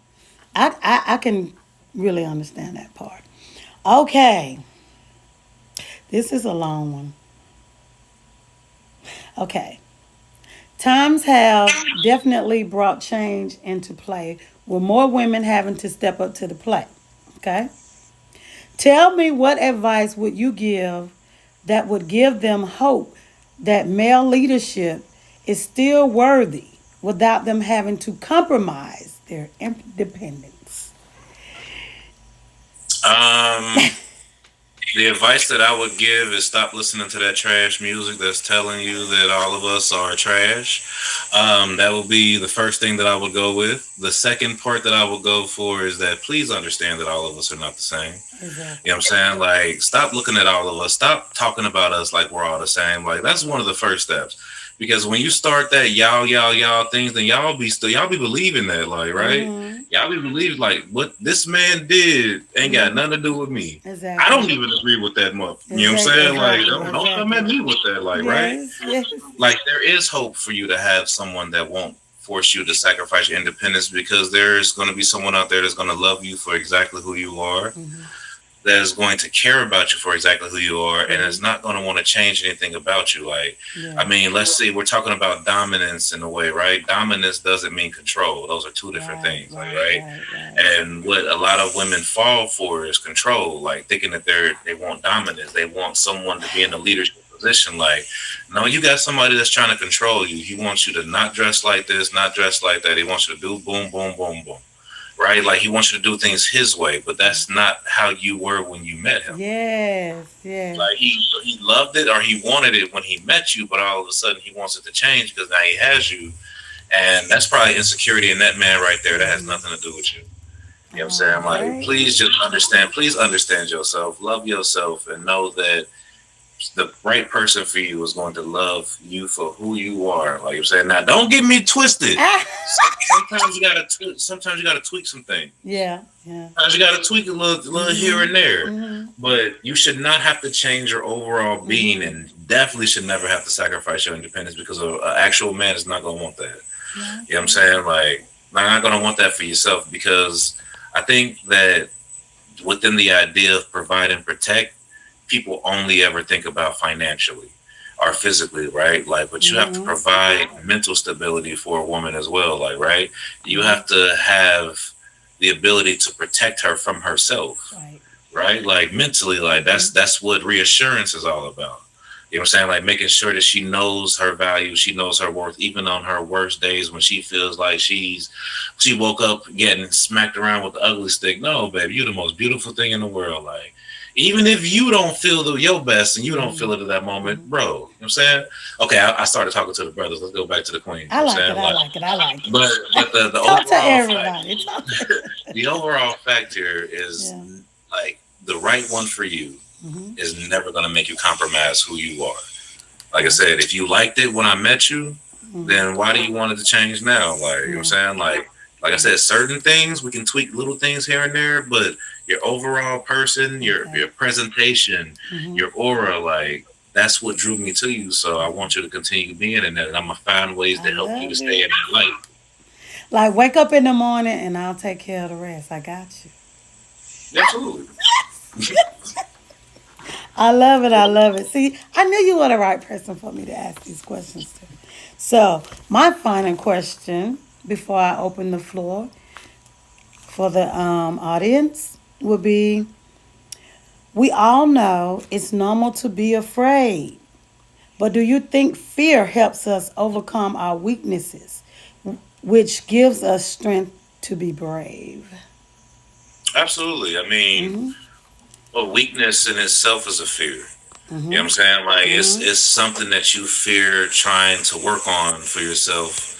Speaker 1: I can really understand that part. Okay. This is a long one. Okay. Times have definitely brought change into play with more women having to step up to the plate. Okay. Tell me what advice would you give that would give them hope that male leadership is still worthy without them having to compromise their independence?
Speaker 2: um, the advice that I would give is stop listening to that trash music that's telling you that all of us are trash. That would be the first thing that I would go with. The second part that I would go for is that please understand that all of us are not the same. You know what
Speaker 1: Exactly.
Speaker 2: I'm saying? Like, stop looking at all of us. Stop talking about us like we're all the same. Like, that's one of the first steps. Because when you start that y'all things, then y'all be believing that, like, right?
Speaker 1: Mm-hmm.
Speaker 2: Y'all be believing like what this man did ain't got
Speaker 1: Mm-hmm.
Speaker 2: nothing to do with me. I don't
Speaker 1: Exactly.
Speaker 2: even agree with that much. You know what I'm
Speaker 1: Exactly.
Speaker 2: saying? Like,
Speaker 1: Exactly.
Speaker 2: don't come at
Speaker 1: Exactly.
Speaker 2: me with that, like, right?
Speaker 1: Yes. Yes.
Speaker 2: Like, there is hope for you to have someone that won't force you to sacrifice your independence, because there's going to be someone out there that's going to love you for exactly who you are,
Speaker 1: Mm-hmm.
Speaker 2: that is going to care about you for exactly who you are, and
Speaker 1: Mm-hmm.
Speaker 2: is not going to want to change anything about you. Like, I
Speaker 1: Yeah.
Speaker 2: mean, let's see, we're talking about dominance in a way, right? Dominance doesn't mean control. Those are two different
Speaker 1: Right.
Speaker 2: things, like,
Speaker 1: Right.
Speaker 2: right?
Speaker 1: Right. Right.
Speaker 2: And what a lot of women fall for is control, like thinking that they want dominance. They want someone to be in a leadership position. Like, no, you got somebody that's trying to control you. He wants you to not dress like this, not dress like that. He wants you to do boom, boom, boom, boom, right? Like, he wants you to do things his way, but that's not how you were when you met him.
Speaker 1: Yes. Yes.
Speaker 2: Like, he loved it or he wanted it when he met you, but all of a sudden he wants it to change because now he has you, and that's probably insecurity in that man right there. That has
Speaker 1: Mm-hmm.
Speaker 2: nothing to do with you. You know what I'm saying? Like,
Speaker 1: Okay.
Speaker 2: please just understand. Please understand yourself. Love yourself, and know that the right person for you is going to love you for who you are. Like I'm saying, now don't get me twisted.
Speaker 1: Ah.
Speaker 2: Sometimes you gotta sometimes you gotta tweak some things.
Speaker 1: Yeah. Yeah.
Speaker 2: Sometimes you gotta tweak a little here
Speaker 1: Mm-hmm.
Speaker 2: and there.
Speaker 1: Mm-hmm.
Speaker 2: But you should not have to change your overall being,
Speaker 1: Mm-hmm.
Speaker 2: and definitely should never have to sacrifice your independence, because an actual man is not gonna want that.
Speaker 1: Yeah.
Speaker 2: You know what I'm saying? Like, I'm not gonna want that for yourself, because I think that within the idea of provide and protect, people only ever think about financially or physically, right? Like, but you have to
Speaker 1: Mm-hmm.
Speaker 2: provide mental stability for a woman as well, like, right? You
Speaker 1: Mm-hmm.
Speaker 2: have to have the ability to protect her from herself,
Speaker 1: Right.
Speaker 2: right? Like, mentally, like,
Speaker 1: Mm-hmm.
Speaker 2: that's what reassurance is all about. You know what I'm saying? Like, making sure that she knows her value, she knows her worth, even on her worst days when she feels like she woke up getting smacked around with the ugly stick. No, baby, you're the most beautiful thing in the world. Like, even if you don't feel your best and you don't
Speaker 1: Mm-hmm.
Speaker 2: feel it at that moment,
Speaker 1: Mm-hmm.
Speaker 2: bro. You know what I'm saying? Okay, I started talking to the brothers. Let's go back to the queens.
Speaker 1: I
Speaker 2: You know what
Speaker 1: like
Speaker 2: I'm
Speaker 1: it.
Speaker 2: saying?
Speaker 1: I
Speaker 2: Like,
Speaker 1: like it. I like it.
Speaker 2: but the
Speaker 1: Talk to
Speaker 2: overall fact,
Speaker 1: everybody. Talk to.
Speaker 2: the overall fact here is
Speaker 1: Yeah.
Speaker 2: Like the right one for you
Speaker 1: Mm-hmm.
Speaker 2: is never going to make you compromise who you are. Like I
Speaker 1: Okay.
Speaker 2: said, if you liked it when I met you,
Speaker 1: Mm-hmm.
Speaker 2: then why do you want it to change now? Like, you know what I'm
Speaker 1: Yeah.
Speaker 2: saying? Like I
Speaker 1: Yeah.
Speaker 2: said, certain things we can tweak little things here and there, but your overall person, your
Speaker 1: Exactly.
Speaker 2: presentation,
Speaker 1: Mm-hmm.
Speaker 2: your aura, like that's what drew me to you. So I want you to continue being in that, and I'm gonna find ways
Speaker 1: I
Speaker 2: to help you to
Speaker 1: love
Speaker 2: stay
Speaker 1: it.
Speaker 2: in that light.
Speaker 1: Like wake up in the morning and I'll take care of the rest. I got you.
Speaker 2: Absolutely.
Speaker 1: I love it. I love it. See, I knew you were the right person for me to ask these questions to. So, my final question before I open the floor for the audience would be, we all know it's normal to be afraid, but do you think fear helps us overcome our weaknesses, which gives us strength to be brave?
Speaker 2: Absolutely. I mean,
Speaker 1: Mm-hmm.
Speaker 2: a weakness in itself is a fear. You know what
Speaker 1: Mm-hmm.
Speaker 2: I'm saying? Like
Speaker 1: Mm-hmm.
Speaker 2: it's something that you fear trying to work on for yourself,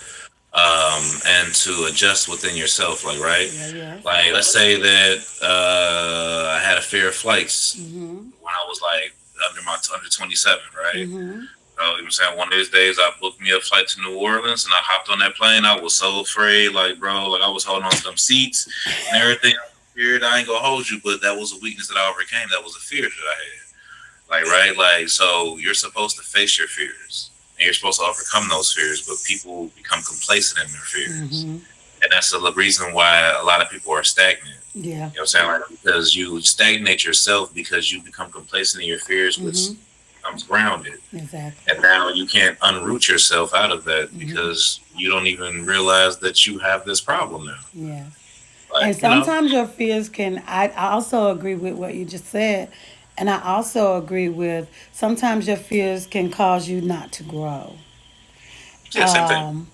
Speaker 2: and to adjust within yourself. Like right,
Speaker 1: Yeah, yes.
Speaker 2: like let's say that I had a fear of flights
Speaker 1: Mm-hmm.
Speaker 2: when I was like under 27, right?
Speaker 1: Mm-hmm.
Speaker 2: You know what I'm saying? One of these days I booked me a flight to New Orleans and I hopped on that plane. I was so afraid, like bro, like I was holding on to them seats and everything. I was scared. I ain't gonna hold you, but that was a weakness that I overcame. That was a fear that I had. Like, right? Like, so you're supposed to face your fears and you're supposed to overcome those fears, but people become complacent in their fears.
Speaker 1: Mm-hmm.
Speaker 2: And that's the reason why a lot of people are stagnant.
Speaker 1: Yeah.
Speaker 2: You know what I'm saying? Like, because you stagnate yourself because you become complacent in your fears, which
Speaker 1: Mm-hmm.
Speaker 2: becomes grounded.
Speaker 1: Exactly.
Speaker 2: And now you can't unroot yourself out of that
Speaker 1: Mm-hmm.
Speaker 2: because you don't even realize that you have this problem now.
Speaker 1: Yeah. And
Speaker 2: Like, you know?
Speaker 1: sometimes your fears can, I also agree with what you just said. And I also agree with sometimes your fears can cause you not to grow.
Speaker 2: Yeah, same thing.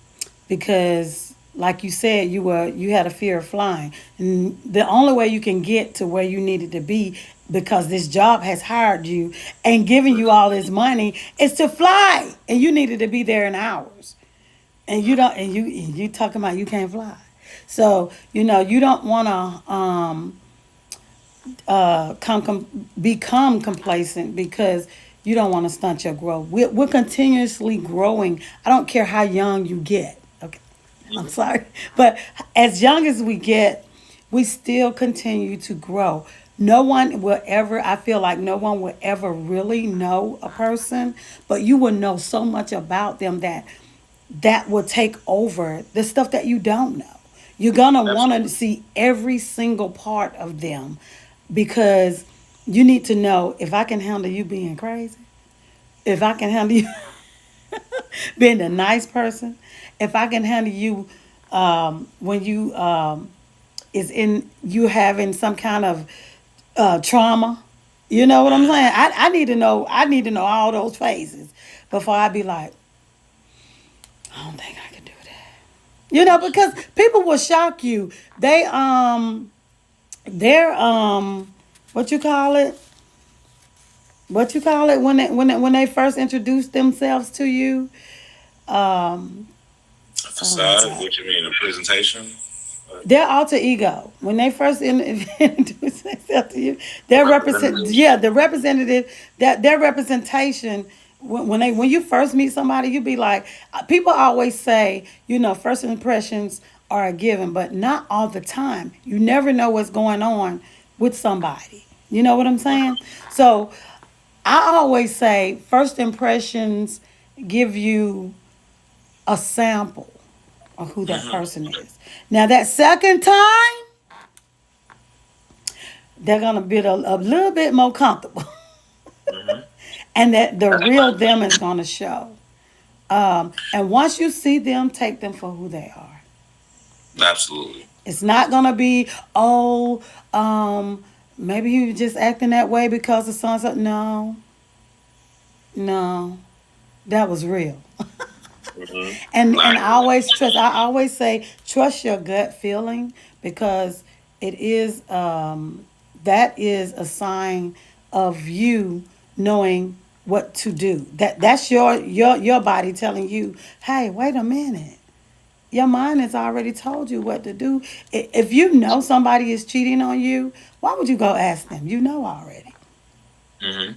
Speaker 1: Because like you said, you had a fear of flying. And the only way you can get to where you needed to be because this job has hired you and given you all this money is to fly. And you needed to be there in hours. And you don't and you talking about you can't fly. So, you don't want to become complacent because you don't want to stunt your growth. We're continuously growing. I don't care how young you get. Okay, I'm
Speaker 2: Mhm.
Speaker 1: sorry, but as young as we get, we still continue to grow. No one will ever. I feel like no one will ever really know a person, but you will know so much about them that will take over the stuff that you don't know. You're gonna want to
Speaker 2: Absolutely.
Speaker 1: see every single part of them because you need to know if I can handle you being crazy, if I can handle you being a nice person, if I can handle you when you is in you having some kind of trauma. You know what I'm saying? I need to know. I need to know all those phases before I be like, I don't think I can do that. Because people will shock you. They're what you call it? What you call it when they first introduce themselves to you? Um,
Speaker 2: A
Speaker 1: oh my
Speaker 2: facade,
Speaker 1: God.
Speaker 2: what you mean, a presentation?
Speaker 1: Their alter ego when they first introduce themselves to you, their represent
Speaker 2: Representation.
Speaker 1: yeah the representative that their representation when you first meet somebody you be like people always say first impressions are a given but not all the time. You never know what's going on with somebody. You know what I'm saying? So I always say first impressions give you a sample of who that
Speaker 2: Hmm.
Speaker 1: person is. Now that second time, they're gonna be a little bit more comfortable,
Speaker 2: Hmm.
Speaker 1: and that the
Speaker 2: That's
Speaker 1: real
Speaker 2: fine.
Speaker 1: them is gonna show. And once you see them, take them for who they are.
Speaker 2: Absolutely.
Speaker 1: It's not gonna be um, maybe he was just acting that way because the sun's up. No, no, that was real.
Speaker 2: Hmm.
Speaker 1: And
Speaker 2: I
Speaker 1: I always trust. I always say trust your gut feeling because it is that is a sign of you knowing what to do. That's your body telling you, hey, wait a minute. Your mind has already told you what to do. If you know somebody is cheating on you, why would you go ask them? You know already.
Speaker 2: Hmm.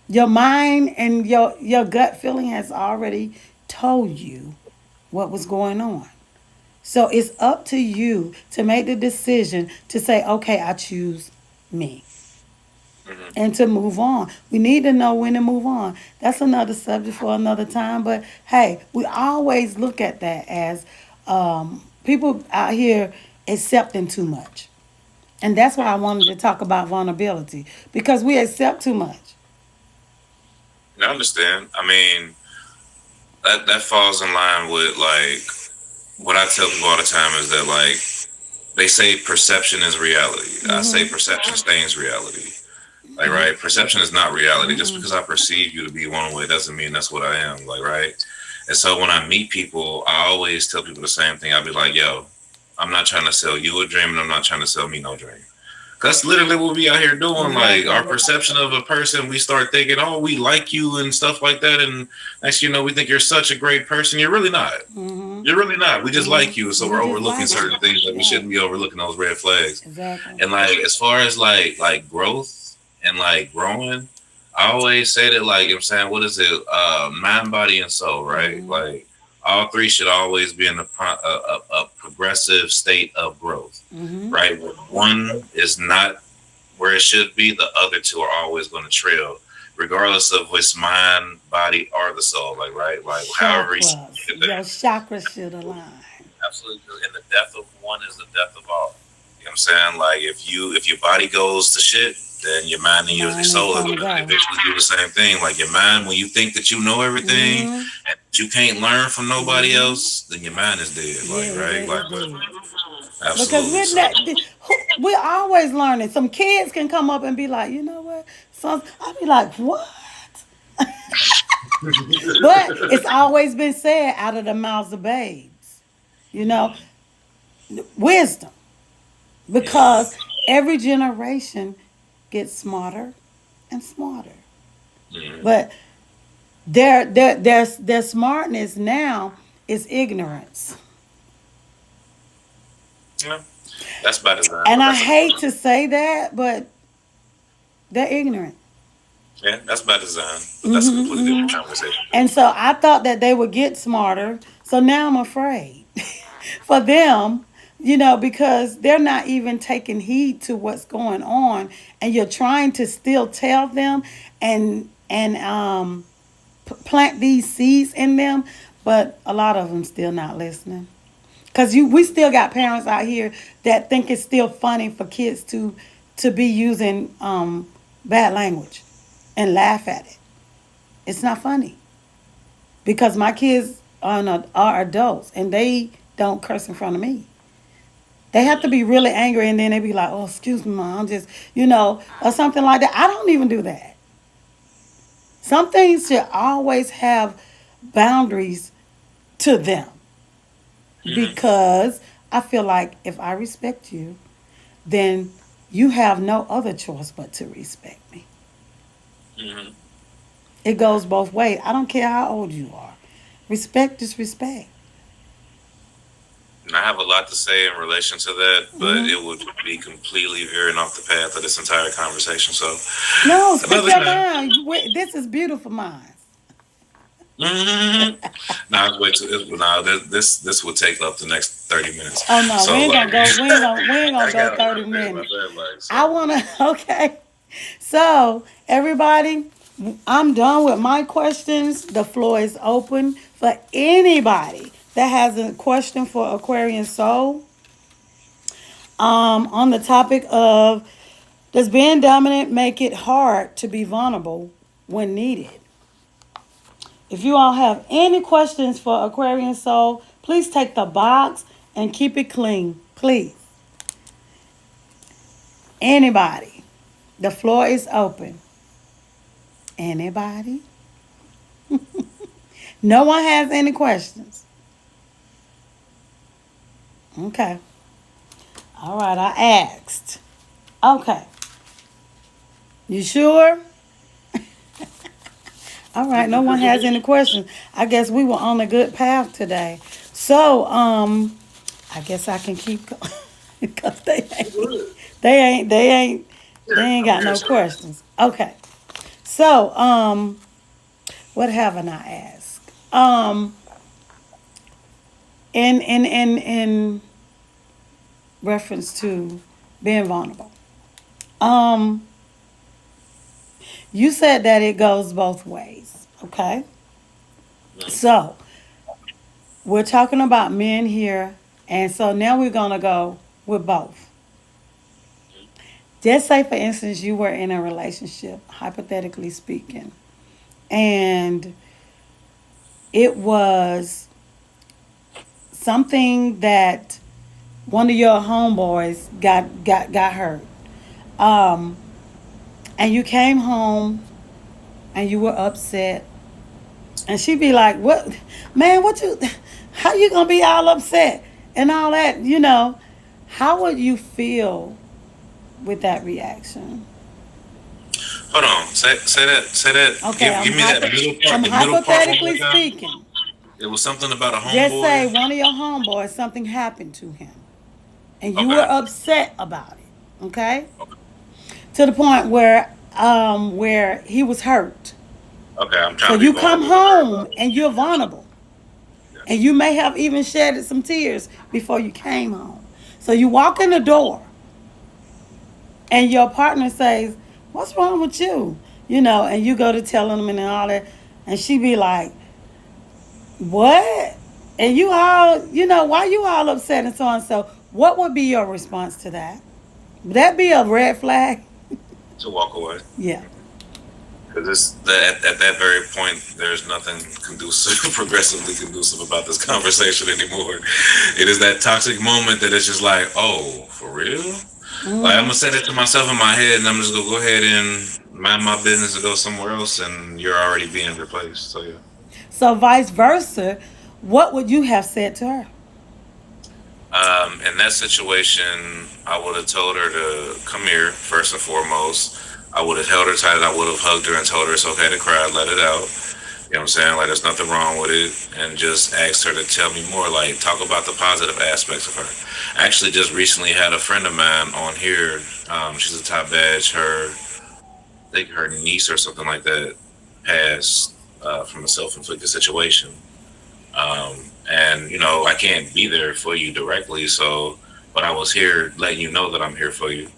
Speaker 1: Your mind and your gut feeling has already told you what was going on. So it's up to you to make the decision to say, okay, I choose me,
Speaker 2: Hmm.
Speaker 1: and to move on. We need to know when to move on. That's another subject for another time. But hey, we always look at that as people out here accepting too much. And that's why I wanted to talk about vulnerability because we accept too much.
Speaker 2: I understand. I mean, that falls in line with like what I tell people all the time is that like they say perception is reality. I say perception stains reality. Like, right, perception is not reality. Just because I perceive you to be one way doesn't mean that's what I am. Like, right. And so when I meet people, I always tell people the same thing. I'll be like, yo, I'm not trying to sell you a dream, and I'm not trying to sell me no dream. That's literally what we out here doing. Like our
Speaker 1: Exactly.
Speaker 2: perception of a person, we start thinking, oh, we like you and stuff like that. And next, we think you're such a great person. You're really not. You're really not. We just like you, so
Speaker 1: We
Speaker 2: we're
Speaker 1: just
Speaker 2: overlooking
Speaker 1: like you.
Speaker 2: certain things that we
Speaker 1: Right.
Speaker 2: shouldn't be overlooking. Those red flags.
Speaker 1: Exactly.
Speaker 2: And like as far as like growth and like growing, I always say that like I'm saying, what is it? Mind, body, and soul, right? Like all three should always be in a progressive state of growth, right? When one is not where it should be, the other two are always going to trail, regardless of which mind, body, or the soul. Like right, like however you
Speaker 1: Chakras.
Speaker 2: get
Speaker 1: Your
Speaker 2: there.
Speaker 1: chakras should align.
Speaker 2: Absolutely. And the death of one is the death of all. You know what I'm saying? Like if your body goes to shit, then your mind and your
Speaker 1: Mine is
Speaker 2: soul is
Speaker 1: gonna
Speaker 2: gonna
Speaker 1: go.
Speaker 2: eventually do the same thing. Like your mind, when you think that you know everything and you can't learn from nobody else, then your mind is dead.
Speaker 1: Yeah,
Speaker 2: Like right? Like
Speaker 1: it's dead. Because
Speaker 2: absolutely.
Speaker 1: we're
Speaker 2: So
Speaker 1: not, we're always learning. Some kids can come up and be like, you know what? Some I'll be like, what? But it's always been said out of the mouths of babes. You know, wisdom.
Speaker 2: yeah.
Speaker 1: Because every generation gets smarter and smarter.
Speaker 2: Mhm.
Speaker 1: But their smartness now is ignorance.
Speaker 2: Yeah. That's by design,
Speaker 1: And
Speaker 2: but
Speaker 1: I
Speaker 2: that's
Speaker 1: hate to say that, but they're ignorant.
Speaker 2: yeah, that's by design. But that's a completely different conversation too.
Speaker 1: And so I thought that they would get smarter. So now I'm afraid for them, because they're not even taking heed to what's going on, and you're trying to still tell them and plant these seeds in them, but a lot of them still not listening. Cause we still got parents out here that think it's still funny for kids to be using bad language and laugh at it. It's not funny because my kids are adults and they don't curse in front of me. They have to be really angry and then they be like, "Oh, excuse me, mom, I'm just or something like that." I don't even do that. Some things should always have boundaries to them
Speaker 2: Mm-hmm.
Speaker 1: because I feel like if I respect you, then you have no other choice but to respect me.
Speaker 2: Mm-hmm.
Speaker 1: It goes both ways. I don't care how old you are. Respect is respect.
Speaker 2: And I have a lot to say in relation to that, but it would be completely veering off the path of this entire conversation. So
Speaker 1: No, speak
Speaker 2: another
Speaker 1: your
Speaker 2: time.
Speaker 1: mind. This is beautiful minds.
Speaker 2: Mm-hmm. Now wait till now this will take up the next 30 minutes.
Speaker 1: Oh no, we
Speaker 2: So
Speaker 1: ain't
Speaker 2: like
Speaker 1: gonna go. We ain't gonna
Speaker 2: I
Speaker 1: go
Speaker 2: gotta
Speaker 1: 30
Speaker 2: my
Speaker 1: minutes.
Speaker 2: bad like
Speaker 1: I
Speaker 2: so.
Speaker 1: wanna. Okay. So everybody, I'm done with my questions. The floor is open for anybody that has a question for Aquarian Soul. On the topic of, does being dominant make it hard to be vulnerable when needed? If you all have any questions for Aquarian Soul, please take the box and keep it clean. Please. Anybody. The floor is open. Anybody? No one has any questions. Okay. All right, I asked. Okay. You sure? All right, no one has any questions. I guess we were on a good path today. So, I guess I can keep going because
Speaker 2: Good.
Speaker 1: they ain't, they ain't, they
Speaker 2: Here,
Speaker 1: ain't
Speaker 2: I'm
Speaker 1: got
Speaker 2: here,
Speaker 1: no
Speaker 2: sir.
Speaker 1: questions. Okay. So, what haven't I asked? In reference to being vulnerable. Um, you said that it goes both ways. Okay.
Speaker 2: Mm.
Speaker 1: So we're talking about men here, and so now we're gonna go with both. Just say, for instance, you were in a relationship, hypothetically speaking, and it was something that one of your homeboys got hurt, um, and you came home and you were upset, and she'd be like, "What, man? What you? How you gonna be all upset and all that? You know? How would you feel with that reaction?"
Speaker 2: Hold on. Say that. Say that.
Speaker 1: Okay,
Speaker 2: Give me that middle part.
Speaker 1: I'm
Speaker 2: The middle part one more
Speaker 1: hypothetically
Speaker 2: time.
Speaker 1: speaking.
Speaker 2: It was something about a
Speaker 1: Just say
Speaker 2: homeboy.
Speaker 1: one of your homeboys, something happened to him, and you were
Speaker 2: Okay.
Speaker 1: upset about it. Okay,
Speaker 2: Okay.
Speaker 1: to the point where he was hurt.
Speaker 2: Okay. I'm
Speaker 1: So
Speaker 2: trying to be
Speaker 1: you come
Speaker 2: vulnerable with her
Speaker 1: home
Speaker 2: about it.
Speaker 1: and you're
Speaker 2: Yes.
Speaker 1: vulnerable, and
Speaker 2: Yes.
Speaker 1: you may have even shedded some tears before you came home. So you walk in the door, and your partner says, "What's wrong with you?" You know, and you go to telling them and all that, and she be like, "What?" And you all, why you all upset and so on. So, what would be your response to that? Would that be a red flag?
Speaker 2: To walk away.
Speaker 1: Yeah.
Speaker 2: Because at that very point, there's nothing conducive, progressively conducive about this conversation anymore. It is that toxic moment that it's just like, oh, for real? Like I'm
Speaker 1: Hmm.
Speaker 2: gonna set it to myself in my head, and I'm just gonna go ahead and mind my business and go somewhere else, and you're already being replaced. So yeah.
Speaker 1: So, vice versa, what would you have said to her?
Speaker 2: In that situation, I would have told her to come here first and foremost. I would have held her tight. I would have hugged her and told her it's okay to cry, let it out. You know what I'm saying? Like, there's nothing wrong with it. And just asked her to tell me more. Like, talk about the positive aspects of her. I actually just recently had a friend of mine on here. She's a top badge. I think her niece or something like that passed from a self inflicted situation. And, I can't be there for you directly. So, but I was here letting you know that I'm here for you.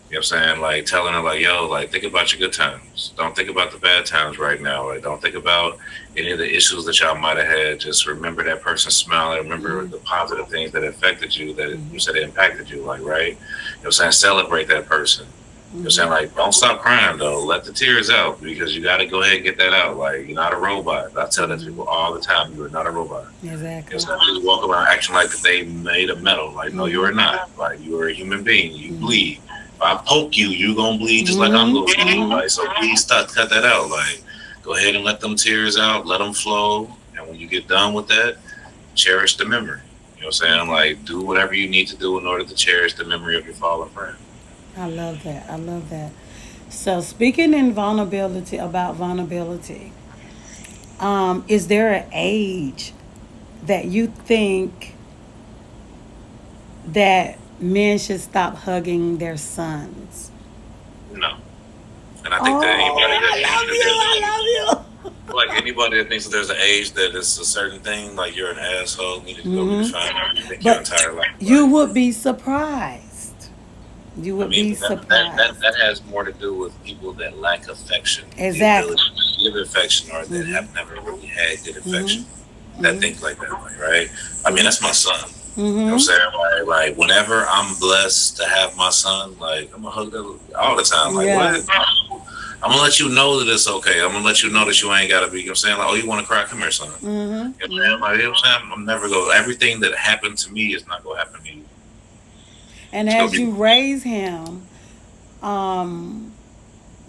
Speaker 2: You know what I'm saying? Like telling her, like, yo, like, think about your good times. Don't think about the bad times right now. Like, don't think about any of the issues that y'all might have had. Just remember that person's smile and remember
Speaker 1: Hmm.
Speaker 2: the positive things that affected you, that you said it impacted you, like, right? You know what I'm saying? Celebrate that person. You know what I'm saying?
Speaker 1: Hmm.
Speaker 2: Like, don't stop crying, though. Let the tears out because you got to go ahead and get that out. Like, you're not a robot. I tell that to
Speaker 1: Hmm.
Speaker 2: people all the time. You are not a robot. You know,
Speaker 1: Exactly.
Speaker 2: some people walk around acting like they made of metal. Like, no, you
Speaker 1: Hmm.
Speaker 2: are not. Like, you are a human being. You
Speaker 1: Hmm.
Speaker 2: bleed. If I poke you, you gonna bleed just like I'm
Speaker 1: Hmm.
Speaker 2: gonna bleed.
Speaker 1: Hmm.
Speaker 2: Like, so please stop, cut that out. Like, go ahead and let them tears out. Let them flow. And when you get done with that, cherish the memory. You know what I'm saying?
Speaker 1: Okay.
Speaker 2: Like, do whatever you need to do in order to cherish the memory of your fallen friend.
Speaker 1: I love that. I love that. So, speaking in vulnerability about vulnerability, is there an age that you think that men should stop hugging their sons?
Speaker 2: No. And I think that anybody
Speaker 1: Oh,
Speaker 2: that
Speaker 1: I
Speaker 2: thinks
Speaker 1: love
Speaker 2: that
Speaker 1: you.
Speaker 2: there's
Speaker 1: I
Speaker 2: a
Speaker 1: love
Speaker 2: like anybody that thinks that there's an age that it's a certain thing, like you're an asshole, needed
Speaker 1: you.
Speaker 2: to go
Speaker 1: Hmm.
Speaker 2: redefine how you think your
Speaker 1: But
Speaker 2: entire life.
Speaker 1: you
Speaker 2: Like,
Speaker 1: would be surprised. You
Speaker 2: I
Speaker 1: would
Speaker 2: mean,
Speaker 1: be
Speaker 2: but that
Speaker 1: surprised.
Speaker 2: has more to do with people that lack affection, the
Speaker 1: Exactly.
Speaker 2: ability to give affection, or that
Speaker 1: Mm-hmm.
Speaker 2: have never really had good
Speaker 1: Mm-hmm.
Speaker 2: affection. That think like that way, right? I mean,
Speaker 1: Mm-hmm.
Speaker 2: that's my son. You know what I'm
Speaker 1: Mm-hmm.
Speaker 2: saying? Like whenever I'm blessed to have my son, like I'm gonna hug that all the time. Like
Speaker 1: Yeah.
Speaker 2: what? I'm gonna let you know that it's okay. I'm gonna let you know that you ain't gotta be. You know what I'm saying? Like, oh, you want to cry? Come here, son.
Speaker 1: Mm-hmm.
Speaker 2: You know what I'm saying?
Speaker 1: Mm-hmm.
Speaker 2: Like, you know what I'm saying? I'm never go. Everything that happened to me is not gonna happen to you.
Speaker 1: And
Speaker 2: It's gonna
Speaker 1: as
Speaker 2: be.
Speaker 1: you raise him, um,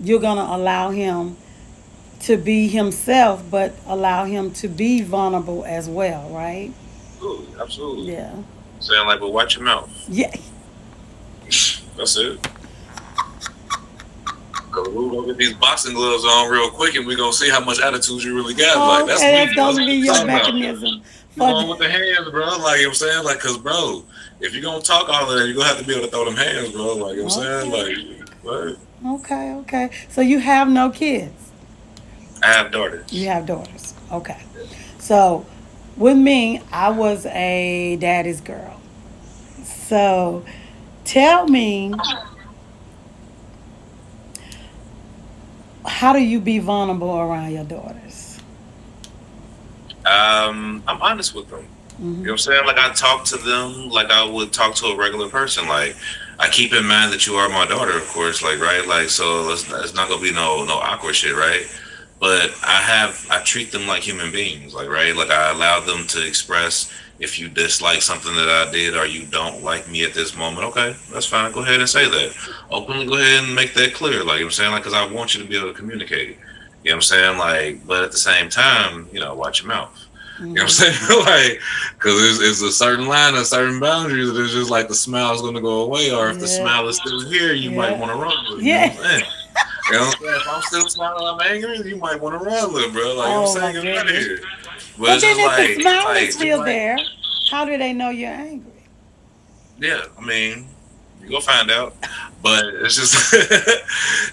Speaker 1: you're gonna allow him to be himself, but allow him to be vulnerable as well, right?
Speaker 2: Absolutely, absolutely.
Speaker 1: Yeah.
Speaker 2: Saying like, but watch your mouth.
Speaker 1: Yeah.
Speaker 2: That's it. Cause we're gonna get these boxing gloves on real quick, and we're gonna see how much attitude you really got. Like that's
Speaker 1: Okay,
Speaker 2: me.
Speaker 1: that's
Speaker 2: That's
Speaker 1: gonna
Speaker 2: what
Speaker 1: be
Speaker 2: I'm
Speaker 1: your
Speaker 2: talking about.
Speaker 1: mechanism
Speaker 2: You
Speaker 1: For
Speaker 2: going with the hands, bro. Like, you know what I'm saying? Like, cause, bro, if you're going to talk all of that, you're going to have to be able to throw them hands, bro. Like, you know what I'm saying?
Speaker 1: okay,
Speaker 2: Like, what?
Speaker 1: okay, okay. So you have no kids.
Speaker 2: I have
Speaker 1: You
Speaker 2: daughters.
Speaker 1: have daughters. Okay. So with me, I was a daddy's girl. So tell me, how do you be vulnerable around your daughters?
Speaker 2: I'm honest with them. You know
Speaker 1: Hmm.
Speaker 2: what I'm saying? Like, I talk to them like I would talk to a regular person. Like, I keep in mind that you are my daughter, of course. Like, right? Like, so it's not gonna be no awkward shit, right? But I treat them like human beings. Like, right? Like, I allow them to express if you dislike something that I did or you don't like me at this moment. Okay, that's fine. Go ahead and say that openly. Go ahead and make that clear. Like, you know what I'm saying? Like, because I want you to be able to communicate. You know what I'm saying? Like, but at the same time, watch your mouth. You know what
Speaker 1: Hmm.
Speaker 2: I'm saying? Like, because it's a certain line, a certain boundaries that it's just like the smile is going to go away, or if the
Speaker 1: Yeah.
Speaker 2: smile is still here, you might
Speaker 1: Yeah.
Speaker 2: want to run with it. You know
Speaker 1: Yeah.
Speaker 2: what I'm saying? You know what I'm saying? If I'm still smiling, I'm angry, you might want to run with it, bro. Like, you know what I'm
Speaker 1: Oh my
Speaker 2: saying? Get out of
Speaker 1: goodness.
Speaker 2: here. But
Speaker 1: But
Speaker 2: it's
Speaker 1: then
Speaker 2: just
Speaker 1: if the
Speaker 2: it's
Speaker 1: smile is
Speaker 2: just
Speaker 1: still
Speaker 2: like,
Speaker 1: there, how do they know you're angry?
Speaker 2: yeah, I mean, you go find out. But it's just,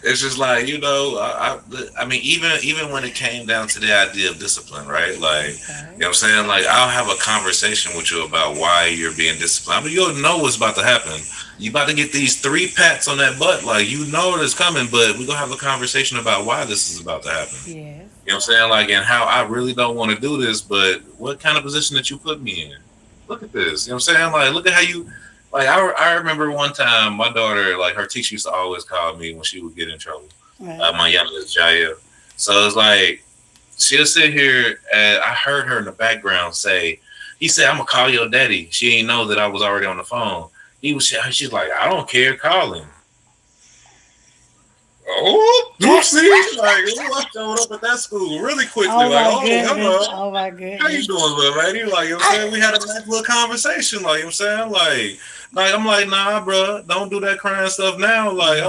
Speaker 2: it's just like I mean, even when it came down to the idea of discipline, right? Like,
Speaker 1: Okay.
Speaker 2: what I'm saying? Like, I'll have a conversation with you about why you're being disciplined. I mean, you'll know what's about to happen. You about to get these three pats on that butt, like you know it's coming. But we're gonna have a conversation about why this is about to happen.
Speaker 1: Yes.
Speaker 2: You know what I'm saying? Like, and how I really don't want to do this, but what kind of position that you put me in? Look at this. You know what I'm saying? Like, look at how you. Like, I remember one time my daughter, like, her teacher used to always call me when she would get in trouble.
Speaker 1: Right.
Speaker 2: My youngest, Jaya. So it's like she'll sit here and I heard her in the background say, he said, "I'm gonna call your daddy." She didn't know that I was already on the phone. She's like, "I don't care, call him." Oh, oopsie! Like, ooh, I showed up at that school really quickly.
Speaker 1: Oh
Speaker 2: Like,
Speaker 1: my
Speaker 2: oh,
Speaker 1: goodness.
Speaker 2: hello.
Speaker 1: Oh my
Speaker 2: How you
Speaker 1: goodness.
Speaker 2: doing, little lady? Like, you know what I'm saying? We had a nice little conversation. Like, you know what I'm saying? Like I'm like, nah, bro, don't do that crying stuff now. Like,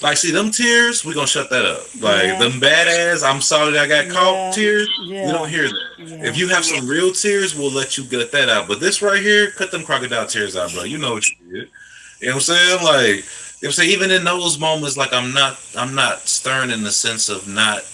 Speaker 2: like, see them tears, we gonna shut that up. Like,
Speaker 1: Yeah.
Speaker 2: them badass, I'm sorry that I got caught
Speaker 1: Yeah.
Speaker 2: tears, we don't
Speaker 1: Yeah.
Speaker 2: hear that. If
Speaker 1: Yeah.
Speaker 2: you have some real tears, we'll let you get that out. But this right here, cut them crocodile tears out, bro. You know what you did. You know what I'm saying? Like, you know what I'm saying? Even in those moments, like, I'm not stern in the sense of not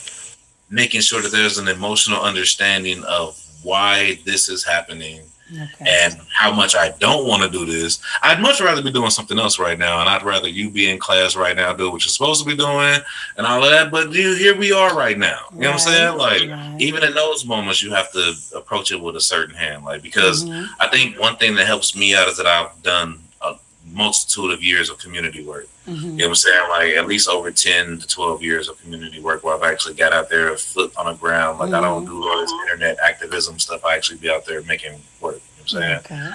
Speaker 2: making sure that there's an emotional understanding of why this is happening
Speaker 1: Okay.
Speaker 2: and how much I don't want to do this. I'd much rather be doing something else right now, and I'd rather you be in class right now, do what you're supposed to be doing, and all of that. But dude, here we are right now. You know what I'm
Speaker 1: Right.
Speaker 2: saying? Like,
Speaker 1: Right.
Speaker 2: even in those moments, you have to approach it with a certain hand, like, because
Speaker 1: Mm-hmm.
Speaker 2: I think one thing that helps me out is that I've done a multitude of years of community work.
Speaker 1: Mm-hmm.
Speaker 2: You know what I'm saying? Like, at least over 10 to 12 years of community work where I've actually got out there, foot on the ground. Like, I don't
Speaker 1: Mm-hmm.
Speaker 2: do all this internet activism stuff. I actually be out there making work. You know what I'm saying?
Speaker 1: Okay.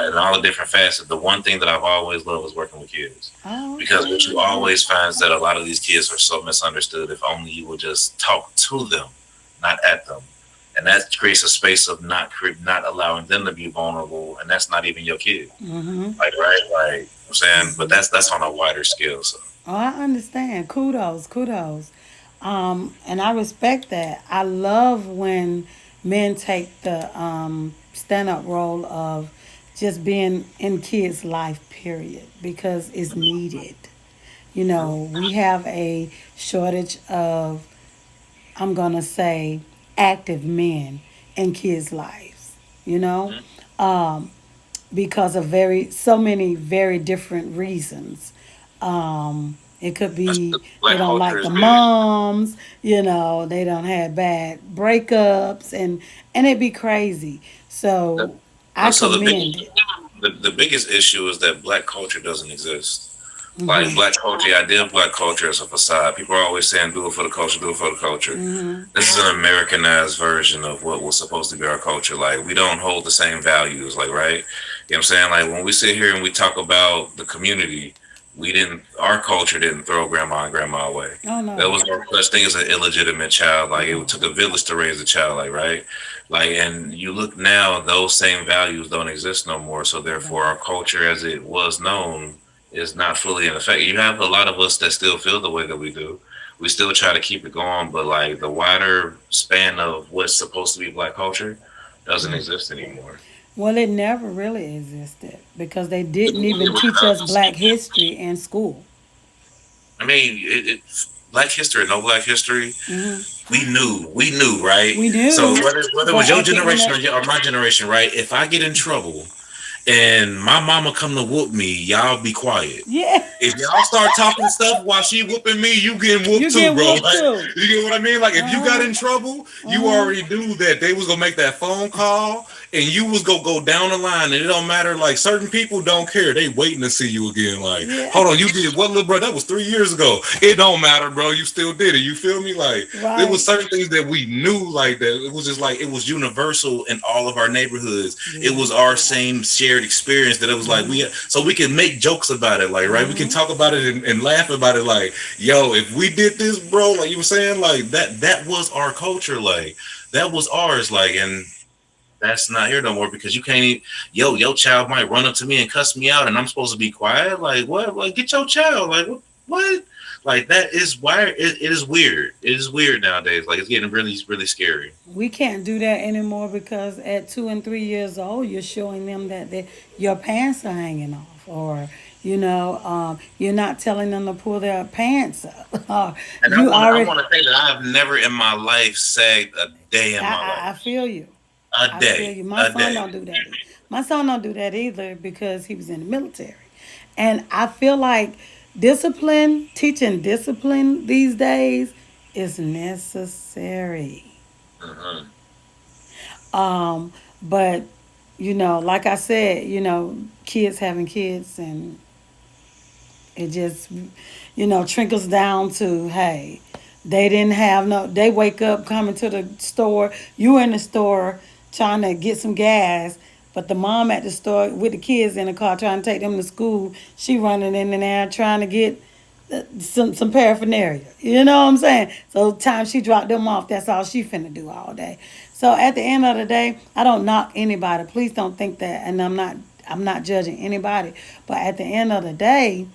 Speaker 2: And all the different facets. The one thing that I've always loved was working with kids.
Speaker 1: Oh,
Speaker 2: Because
Speaker 1: okay.
Speaker 2: what you always find is that a lot of these kids are so misunderstood if only you would just talk to them, not at them. And that creates a space of not allowing them to be vulnerable, and that's not even your kid.
Speaker 1: Mm-hmm.
Speaker 2: Like, right? Like, you know what I'm saying? But
Speaker 1: Mm-hmm.
Speaker 2: that's on a wider scale. So
Speaker 1: Oh, I understand. Kudos, kudos. And I respect that. I love when men take the stand up role of just being in kids' life, period, because it's needed. You know, we have a shortage of, I'm going to say, active men in kids' lives, you know, because of so many very different reasons. It could
Speaker 2: that's
Speaker 1: be
Speaker 2: the
Speaker 1: they
Speaker 2: black
Speaker 1: don't
Speaker 2: culture
Speaker 1: like
Speaker 2: is
Speaker 1: the
Speaker 2: big.
Speaker 1: moms, they don't have bad breakups, and it'd be crazy.
Speaker 2: That,
Speaker 1: So I
Speaker 2: so
Speaker 1: commend it.
Speaker 2: the biggest issue is that black culture doesn't exist. Like,
Speaker 1: Mhm.
Speaker 2: black culture, the idea of black culture is a facade. People are always saying, "Do it for the culture, do it for the culture."
Speaker 1: Mhm.
Speaker 2: This is an Americanized version of what was supposed to be our culture. Like, we don't hold the same values. Like, right? You know what I'm saying? Like, when we sit here and we talk about the community, our culture didn't throw grandma and grandma away.
Speaker 1: Oh
Speaker 2: There
Speaker 1: no.
Speaker 2: was no such thing as an illegitimate child. Like, it
Speaker 1: No.
Speaker 2: took a village to raise a child. Like, right? Like, and you look now, those same values don't exist no more. So
Speaker 1: They
Speaker 2: therefore,
Speaker 1: don't.
Speaker 2: our culture, as it was known, is not fully in effect. You have a lot of us that still feel the way that we do. We still try to keep it going, but like the wider span of what's supposed to be black culture, doesn't exist anymore.
Speaker 1: Well, it never really existed because they didn't
Speaker 2: It
Speaker 1: even
Speaker 2: was
Speaker 1: teach us black
Speaker 2: obfuscated.
Speaker 1: history in school.
Speaker 2: I mean, Black history, no Black history.
Speaker 1: Hmm.
Speaker 2: We knew, right?
Speaker 1: We
Speaker 2: So
Speaker 1: do,
Speaker 2: whether it
Speaker 1: but
Speaker 2: was your
Speaker 1: at the end
Speaker 2: generation
Speaker 1: of
Speaker 2: or my generation, right? If I get in trouble and my mama come to whoop me, y'all be quiet.
Speaker 1: yeah,
Speaker 2: If y'all start talking stuff while she whooping me, you getting whooped
Speaker 1: you
Speaker 2: too,
Speaker 1: get
Speaker 2: bro.
Speaker 1: whooped
Speaker 2: Like,
Speaker 1: too.
Speaker 2: you get what I mean? Like, if you got
Speaker 1: Uh
Speaker 2: in trouble, you
Speaker 1: huh.
Speaker 2: already knew that they was gonna make that phone call, and you was gonna go down the line, and it don't matter. Like, certain people don't care; they waiting to see you again. Like,
Speaker 1: Yeah,
Speaker 2: hold on, you did what, little bro? That was 3 years ago. It don't matter, bro. You still did it. You feel me? Like, there was
Speaker 1: right.
Speaker 2: certain things that we knew, like that. It was just like it was universal in all of our neighborhoods. It
Speaker 1: Yeah.
Speaker 2: was our same shared experience that it was like we, so we can make jokes about it, like, right, we can
Speaker 1: Mm-hmm.
Speaker 2: talk about it and laugh about it, like, yo, if we did this, bro, like you were saying, like that was our culture, like that was ours, like, and that's not here no more because you can't even, yo, your child might run up to me and cuss me out and I'm supposed to be quiet, like what, like get your child, like what? Like that is why it is weird. It is weird nowadays. Like it's getting really, really scary.
Speaker 1: We can't do that anymore because at 2 and 3 years old, you're showing them that your pants are hanging off, or you're not telling them to pull their pants up. Or
Speaker 2: And I
Speaker 1: you
Speaker 2: want to, I
Speaker 1: already,
Speaker 2: want to say that I've never in my life sagged a day in my
Speaker 1: I
Speaker 2: life.
Speaker 1: feel you.
Speaker 2: A
Speaker 1: I feel
Speaker 2: day,
Speaker 1: you. My
Speaker 2: a
Speaker 1: son
Speaker 2: day.
Speaker 1: don't do that. My son don't do that either because he was in the military, and I feel like discipline, teaching discipline these days, is necessary.
Speaker 2: Hmm.
Speaker 1: But like I said, kids having kids, and it just trickles down to, hey, they didn't have no, they wake up coming to the store, you in the store trying to get some gas, but the mom at the store with the kids in the car trying to take them to school, she running in and there trying to get some paraphernalia. You know what I'm saying? So time she dropped them off, that's all she finna do all day. So at the end of the day, I don't knock anybody. Please don't think that, and I'm not judging anybody. But at the end of the day,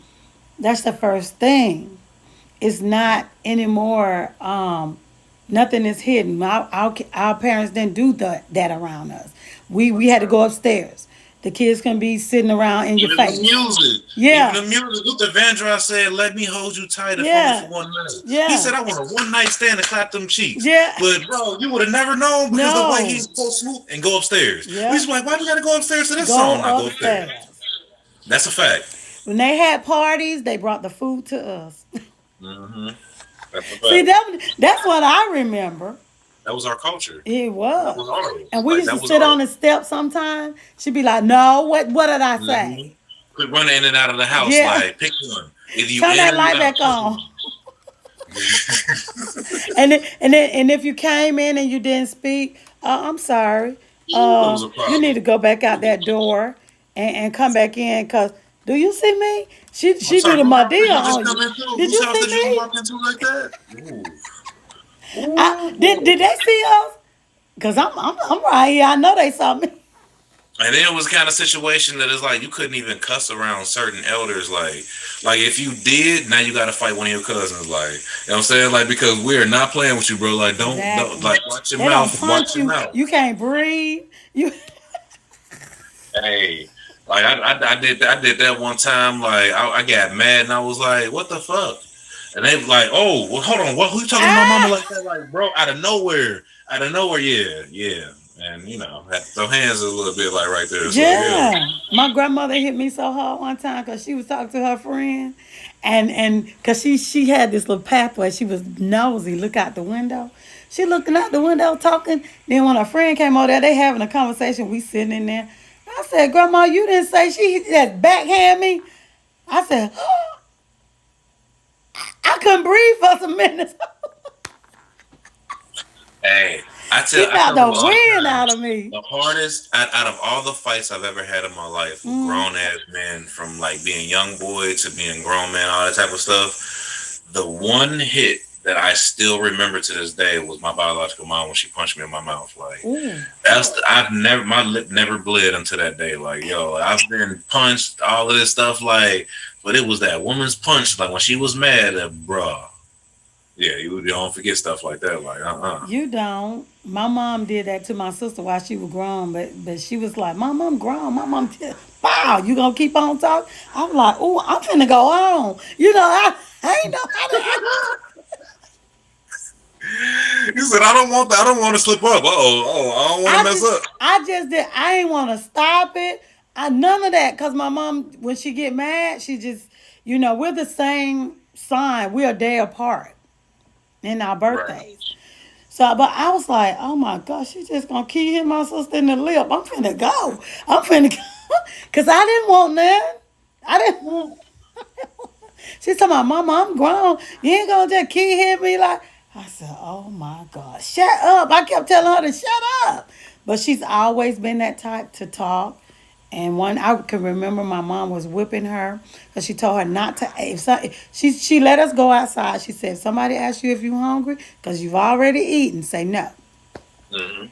Speaker 1: that's the first thing. It's not anymore. Nothing is hidden. Our parents didn't do that around us. We had to go upstairs. The kids can be sitting around in your
Speaker 2: Even the
Speaker 1: face.
Speaker 2: music, even
Speaker 1: Yeah,
Speaker 2: the music. Luther Vandross said, "Let me hold you tight, if only for
Speaker 1: yeah,
Speaker 2: one night." He
Speaker 1: yeah,
Speaker 2: said, "I want a one night stand to clap them cheeks."
Speaker 1: yeah.
Speaker 2: But bro, you would have never known because the way
Speaker 1: No,
Speaker 2: he's so smooth and go upstairs. We
Speaker 1: yeah.
Speaker 2: just like, why we gotta go upstairs to this
Speaker 1: Go
Speaker 2: song? Not go upstairs.
Speaker 1: upstairs.
Speaker 2: That's a fact.
Speaker 1: When they had parties, they brought the food to us.
Speaker 2: Hmm. That's a
Speaker 1: See,
Speaker 2: fact.
Speaker 1: that's what I remember.
Speaker 2: That was our culture.
Speaker 1: It
Speaker 2: That
Speaker 1: was.
Speaker 2: was ours.
Speaker 1: And we
Speaker 2: Like
Speaker 1: used to
Speaker 2: that was
Speaker 1: sit on
Speaker 2: ours.
Speaker 1: the steps sometime. She'd be like, no, what did I
Speaker 2: Hmm.
Speaker 1: say?
Speaker 2: Quit running in and out of the house.
Speaker 1: Yeah.
Speaker 2: Like pick one. Either you
Speaker 1: Turn that
Speaker 2: in or you
Speaker 1: light
Speaker 2: out.
Speaker 1: back
Speaker 2: Pick
Speaker 1: on.
Speaker 2: one.
Speaker 1: And if you came in and you didn't speak, I'm sorry.
Speaker 2: Ooh, it was a
Speaker 1: You need
Speaker 2: problem.
Speaker 1: to go back out that door and come back in, because do you see me?
Speaker 2: I'm
Speaker 1: She do
Speaker 2: sorry,
Speaker 1: the
Speaker 2: whose house did
Speaker 1: Madea
Speaker 2: you just
Speaker 1: on
Speaker 2: come
Speaker 1: you.
Speaker 2: into?
Speaker 1: Did
Speaker 2: Whose
Speaker 1: you
Speaker 2: house
Speaker 1: see
Speaker 2: did you just
Speaker 1: me?
Speaker 2: walk into like that? Ooh.
Speaker 1: Did
Speaker 2: Ooh.
Speaker 1: they see us? Cause I'm right here. I know they saw me.
Speaker 2: And then it was kind of situation that is like you couldn't even cuss around certain elders. Like if you did, now you got to fight one of your cousins. Like, you know what I'm saying? Like, because we are not playing with you, bro. Like, don't
Speaker 1: Exactly.
Speaker 2: like watch your
Speaker 1: They don't
Speaker 2: mouth. Watch
Speaker 1: punch
Speaker 2: your
Speaker 1: you.
Speaker 2: mouth.
Speaker 1: You can't breathe. You
Speaker 2: Hey, like I did that one time. Like I got mad and I was like, what the fuck? And they was like, oh, well, hold on. What? Who you talking to my mama
Speaker 1: ah
Speaker 2: like that? Like, bro, out of nowhere, yeah, yeah. And had to throw hands a little bit, like right there. So yeah.
Speaker 1: yeah. My grandmother hit me so hard one time because she was talking to her friend, and because she had this little pathway. She was nosy. Look out the window. She looking out the window talking. Then when her friend came over there, they having a conversation. We sitting in there. I said, Grandma, you didn't say she just backhand me. I said, I couldn't breathe for some minutes.
Speaker 2: Hey,
Speaker 1: She
Speaker 2: I
Speaker 1: knocked
Speaker 2: tell
Speaker 1: the
Speaker 2: people all the
Speaker 1: wind
Speaker 2: time,
Speaker 1: out of me.
Speaker 2: the hardest out of all the fights I've ever had in my life with grown ass men, from like being young boy to being grown man, all that type of stuff. The one hit that I still remember to this day was my biological mom when she punched me in my mouth. Like
Speaker 1: Ooh.
Speaker 2: I've never, my lip never bled until that day. Like, yo, I've been punched, all of this stuff. Like, but it was that woman's punch. Like when she was mad, bruh. Yeah, you don't forget stuff like that. Like,
Speaker 1: You don't. My mom did that to my sister while she was grown, but she was like, "My mom grown. My mom, wow, you gonna keep on talking?" I was like, "Oh, I'm finna go on." I ain't know how to act.
Speaker 2: You said, I don't want to slip up. I don't want to mess up.
Speaker 1: I just did. I ain't want to stop it. I none of that, cause my mom, when she get mad, she just, we're the same sign. We're a day apart in our
Speaker 2: Right.
Speaker 1: birthdays. So, but I was like, oh my gosh, she just gonna keep hitting my sister in the lip. I'm finna go. I'm finna go. Cause I didn't want none. I didn't want. She's talking about, Mama, I'm grown. You ain't gonna just keep hitting me like. I said, oh my God, shut up. I kept telling her to shut up. But she's always been that type to talk. And one I can remember my mom was whipping her because she told her not to. She let us go outside. She said, if somebody asks you if you're hungry because you've already eaten, say no.
Speaker 2: Hmm.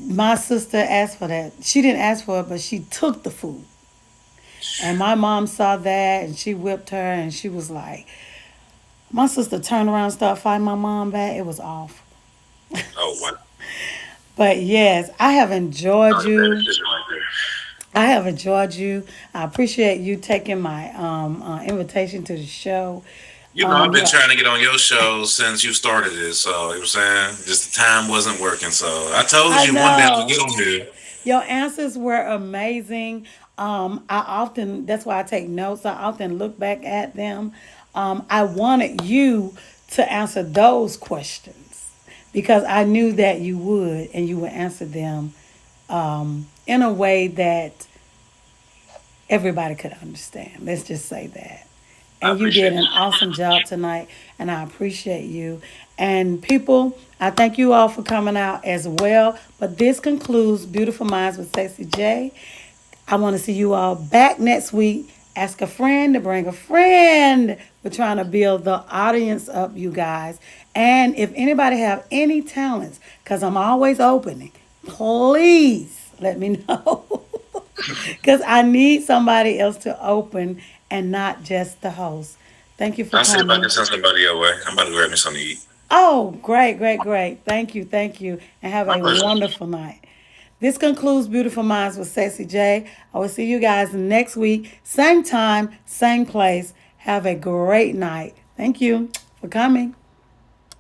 Speaker 1: My sister asked for that. She didn't ask for it, but she took the food. And my mom saw that and she whipped her and she was like, my sister turned around and started fighting my mom back. It was awful.
Speaker 2: Oh wow.
Speaker 1: But yes, I have enjoyed
Speaker 2: Not a bad
Speaker 1: you.
Speaker 2: decision right there.
Speaker 1: I have enjoyed you. I appreciate you taking my invitation to the show.
Speaker 2: I've been
Speaker 1: You're,
Speaker 2: trying to get on your show since you started it. So, you know what I'm saying? Just the time wasn't working. So, I told
Speaker 1: I
Speaker 2: you one day I would
Speaker 1: know.
Speaker 2: get on here.
Speaker 1: Your answers were amazing. That's why I take notes. I often look back at them. I wanted you to answer those questions because I knew that you would and you would answer them in a way that everybody could understand. Let's just say that.
Speaker 2: I
Speaker 1: And you did
Speaker 2: appreciate
Speaker 1: an
Speaker 2: you.
Speaker 1: awesome job tonight, and I appreciate you. And people, I thank you all for coming out as well. But this concludes Beautiful Minds with Sexy J. I want to see you all back next week. Ask a friend to bring a friend. We're trying to build the audience up, you guys. And if anybody have any talents, because I'm always opening, please let me know. Because I need somebody else to open and not just the host. Thank you for
Speaker 2: I'll see if I can
Speaker 1: coming.
Speaker 2: send somebody your way. I'm about to grab me something to eat.
Speaker 1: Oh, great, great, great. Thank you, thank you. And have
Speaker 2: My
Speaker 1: a
Speaker 2: pleasure.
Speaker 1: wonderful night. This concludes Beautiful Minds with Sexy J. I will see you guys next week. Same time, same place. Have a great night. Thank you for coming.